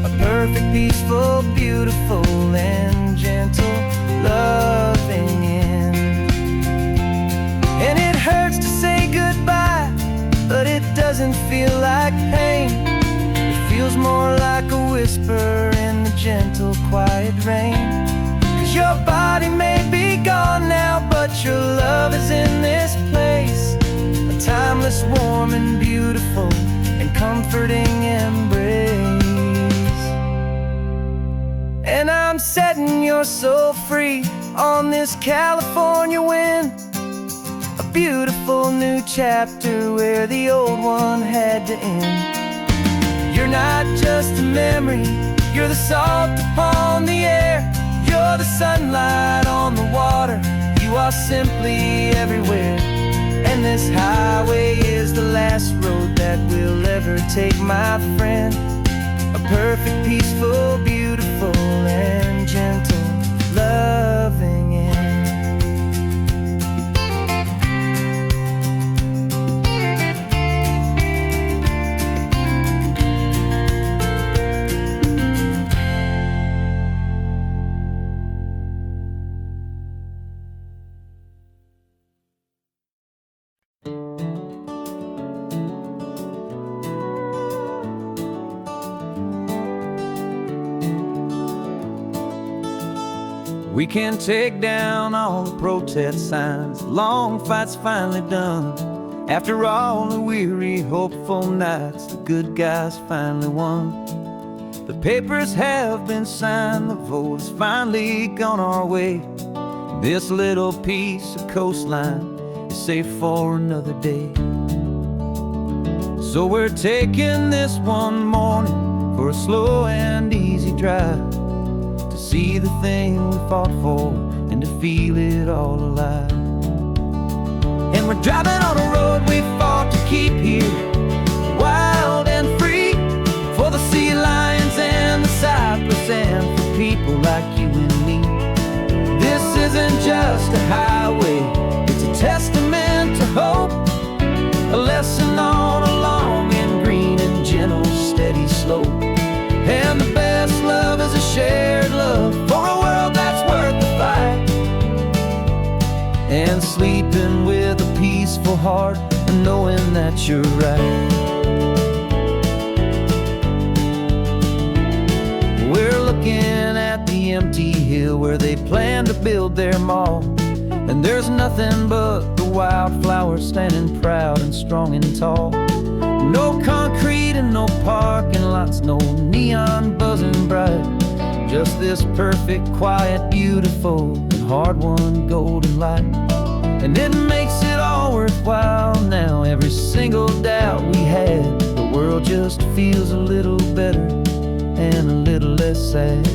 A perfect, peaceful, beautiful, and gentle, loving end. And it hurts to say goodbye, but it doesn't feel like pain. It feels more like a whisper in the gentle, quiet rain. 'Cause your body may be gone now, but your love is in this place, a timeless, warm, and beautiful, and comforting embrace. And I'm setting your soul free on this California wind, a beautiful new chapter where the old one had to end. You're not just a memory, you're the salt upon the air, you're the sunlight on the water, you are simply everywhere. And this highway is the last road that we'll ever take, my friend. A perfect, peaceful, beautiful, and gentle, loving end. We can take down all the protest signs, long fight's finally done. After all the weary, hopeful nights, the good guys finally won. The papers have been signed, the vote has finally gone our way. This little piece of coastline is safe for another day. So we're taking this one morning for a slow and easy drive, to see the thing we fought for and to feel it all alive. And we're driving on a road we fought to keep here, wild and free, for the sea lions and the cypress and for people like you and me. This isn't just a highway, it's a testament to hope, a lesson on a long and green and gentle, steady slope. And the best love is a shared love for a world that's worth the fight, and sleeping with a peaceful heart and knowing that you're right. We're looking at the empty hill where they plan to build their mall, and there's nothing but the wildflowers standing proud and strong and tall. No concrete and no parking lots, no neon buzzing bright, just this perfect, quiet, beautiful, and hard-won golden light. And it makes it all worthwhile now, every single doubt we had. The world just feels a little better and a little less sad.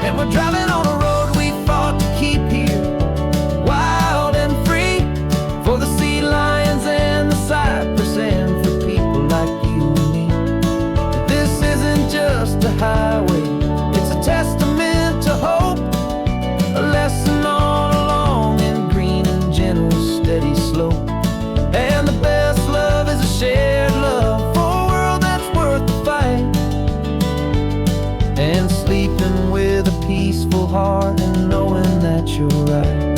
And we're driving on a road we fought to keep here, wild and free, for the sea lions and the cypress and for people like you and me. This isn't just a highway, it's a testament to hope, a lesson on a long and green and gentle, steady slope. And the best love is a shared love for a world that's worth the fight, and sleeping with a peaceful heart and knowing that you're right.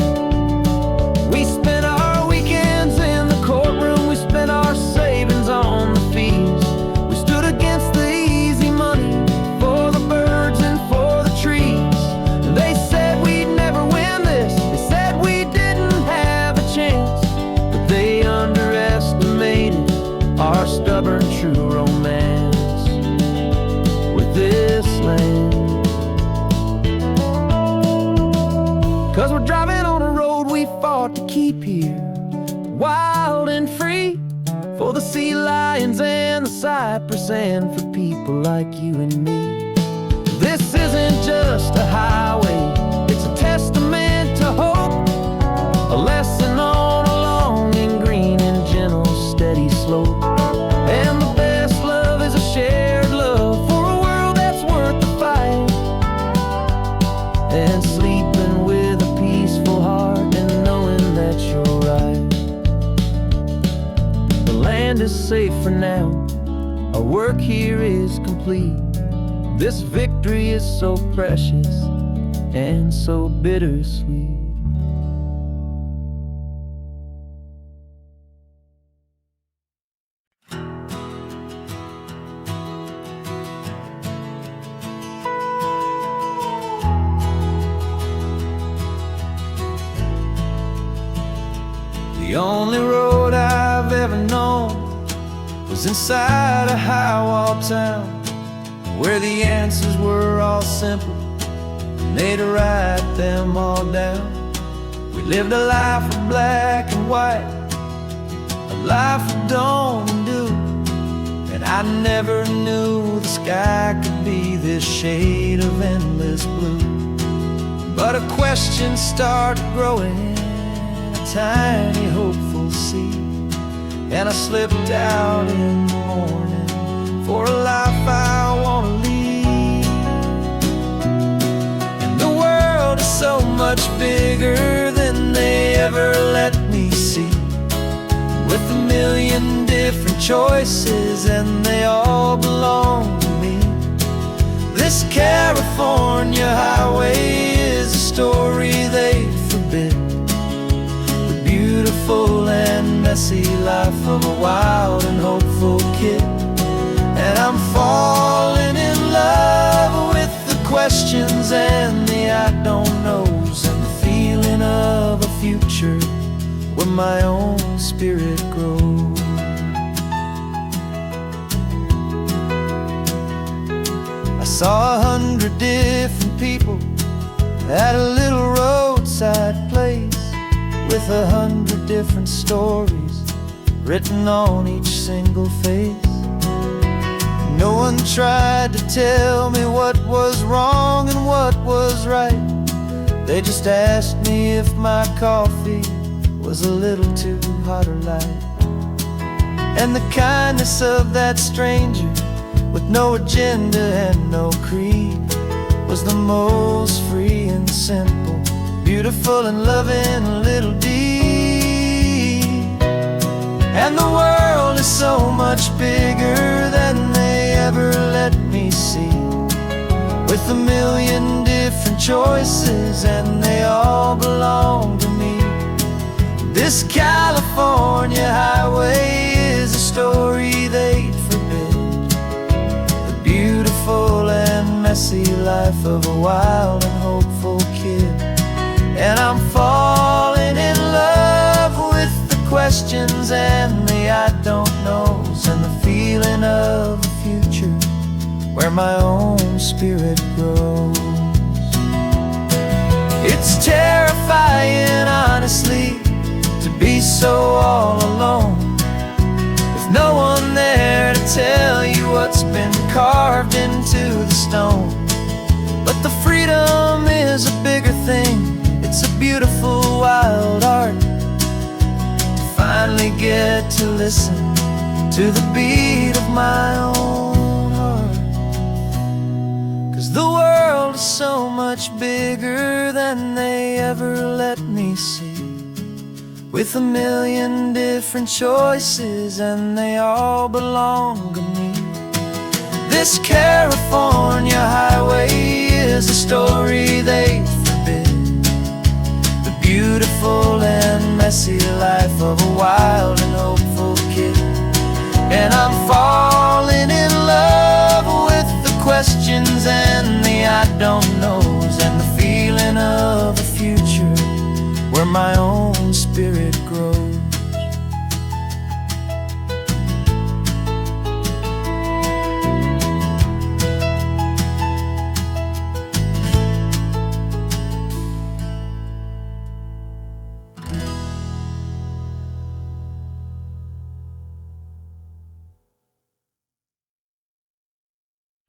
We spent our weekends in the courtroom, we spent our savings on the fees. We stood against the easy money for the birds and for the trees. They said we'd never win this, they said we didn't have a chance, but they underestimated our stubborn, true romance. the sea lions and the cypress, and for people like you and me. This isn't just a highway, it's a testament to hope, a lesson on a long and green and gentle steady slope. And the best love is a shared love for a world that's worth the fight, and sleeping with a peaceful heart and knowing that you're right. The land is safe for now, our work here is complete. This victory is so precious and so bittersweet. The only road I've ever known was inside a high-walled town, where the answers were all simple and they'd write them all down. We lived a life of black and white, a life of dawn and dew, and I never knew the sky could be this shade of endless blue. But a question started growing, a tiny hopeful seed, and I slipped out in the morning for a life I want to lead. And the world is so much bigger than they ever let me see, with a million different choices and they all belong to me. This California highway is a story they forbid, the beautiful and messy life of a wild and hopeful kid. And I'm falling in love with the questions and the I don't knows, and the feeling of a future where my own spirit grows. I saw 100 different people at a little roadside place, with 100 different stories written on each single face. No one tried to tell me what was wrong and what was right. They just asked me if my coffee was a little too hot or light. And the kindness of that stranger, with no agenda and no creed, was the most free and simple, beautiful and loving little deed. And the world is so much bigger than they ever let me see, with a million different choices and they all belong to me. This California highway is a story they'd forbid, the beautiful and messy life of a wild and hopeful kid. And I'm falling in love with the questions and the I don't knows, and the feeling of a future where my own spirit grows. It's terrifying, honestly, to be so all alone, with no one there to tell you what's been carved into the stone. But the freedom is a bigger thing, it's a beautiful wild art, to finally get to listen to the beat of my own heart. 'Cause the world is so much bigger than they ever let me see, with a million different choices and they all belong to me. This California highway is a story they forbid, the beautiful and messy life of a wild and hopeful kid. And I'm far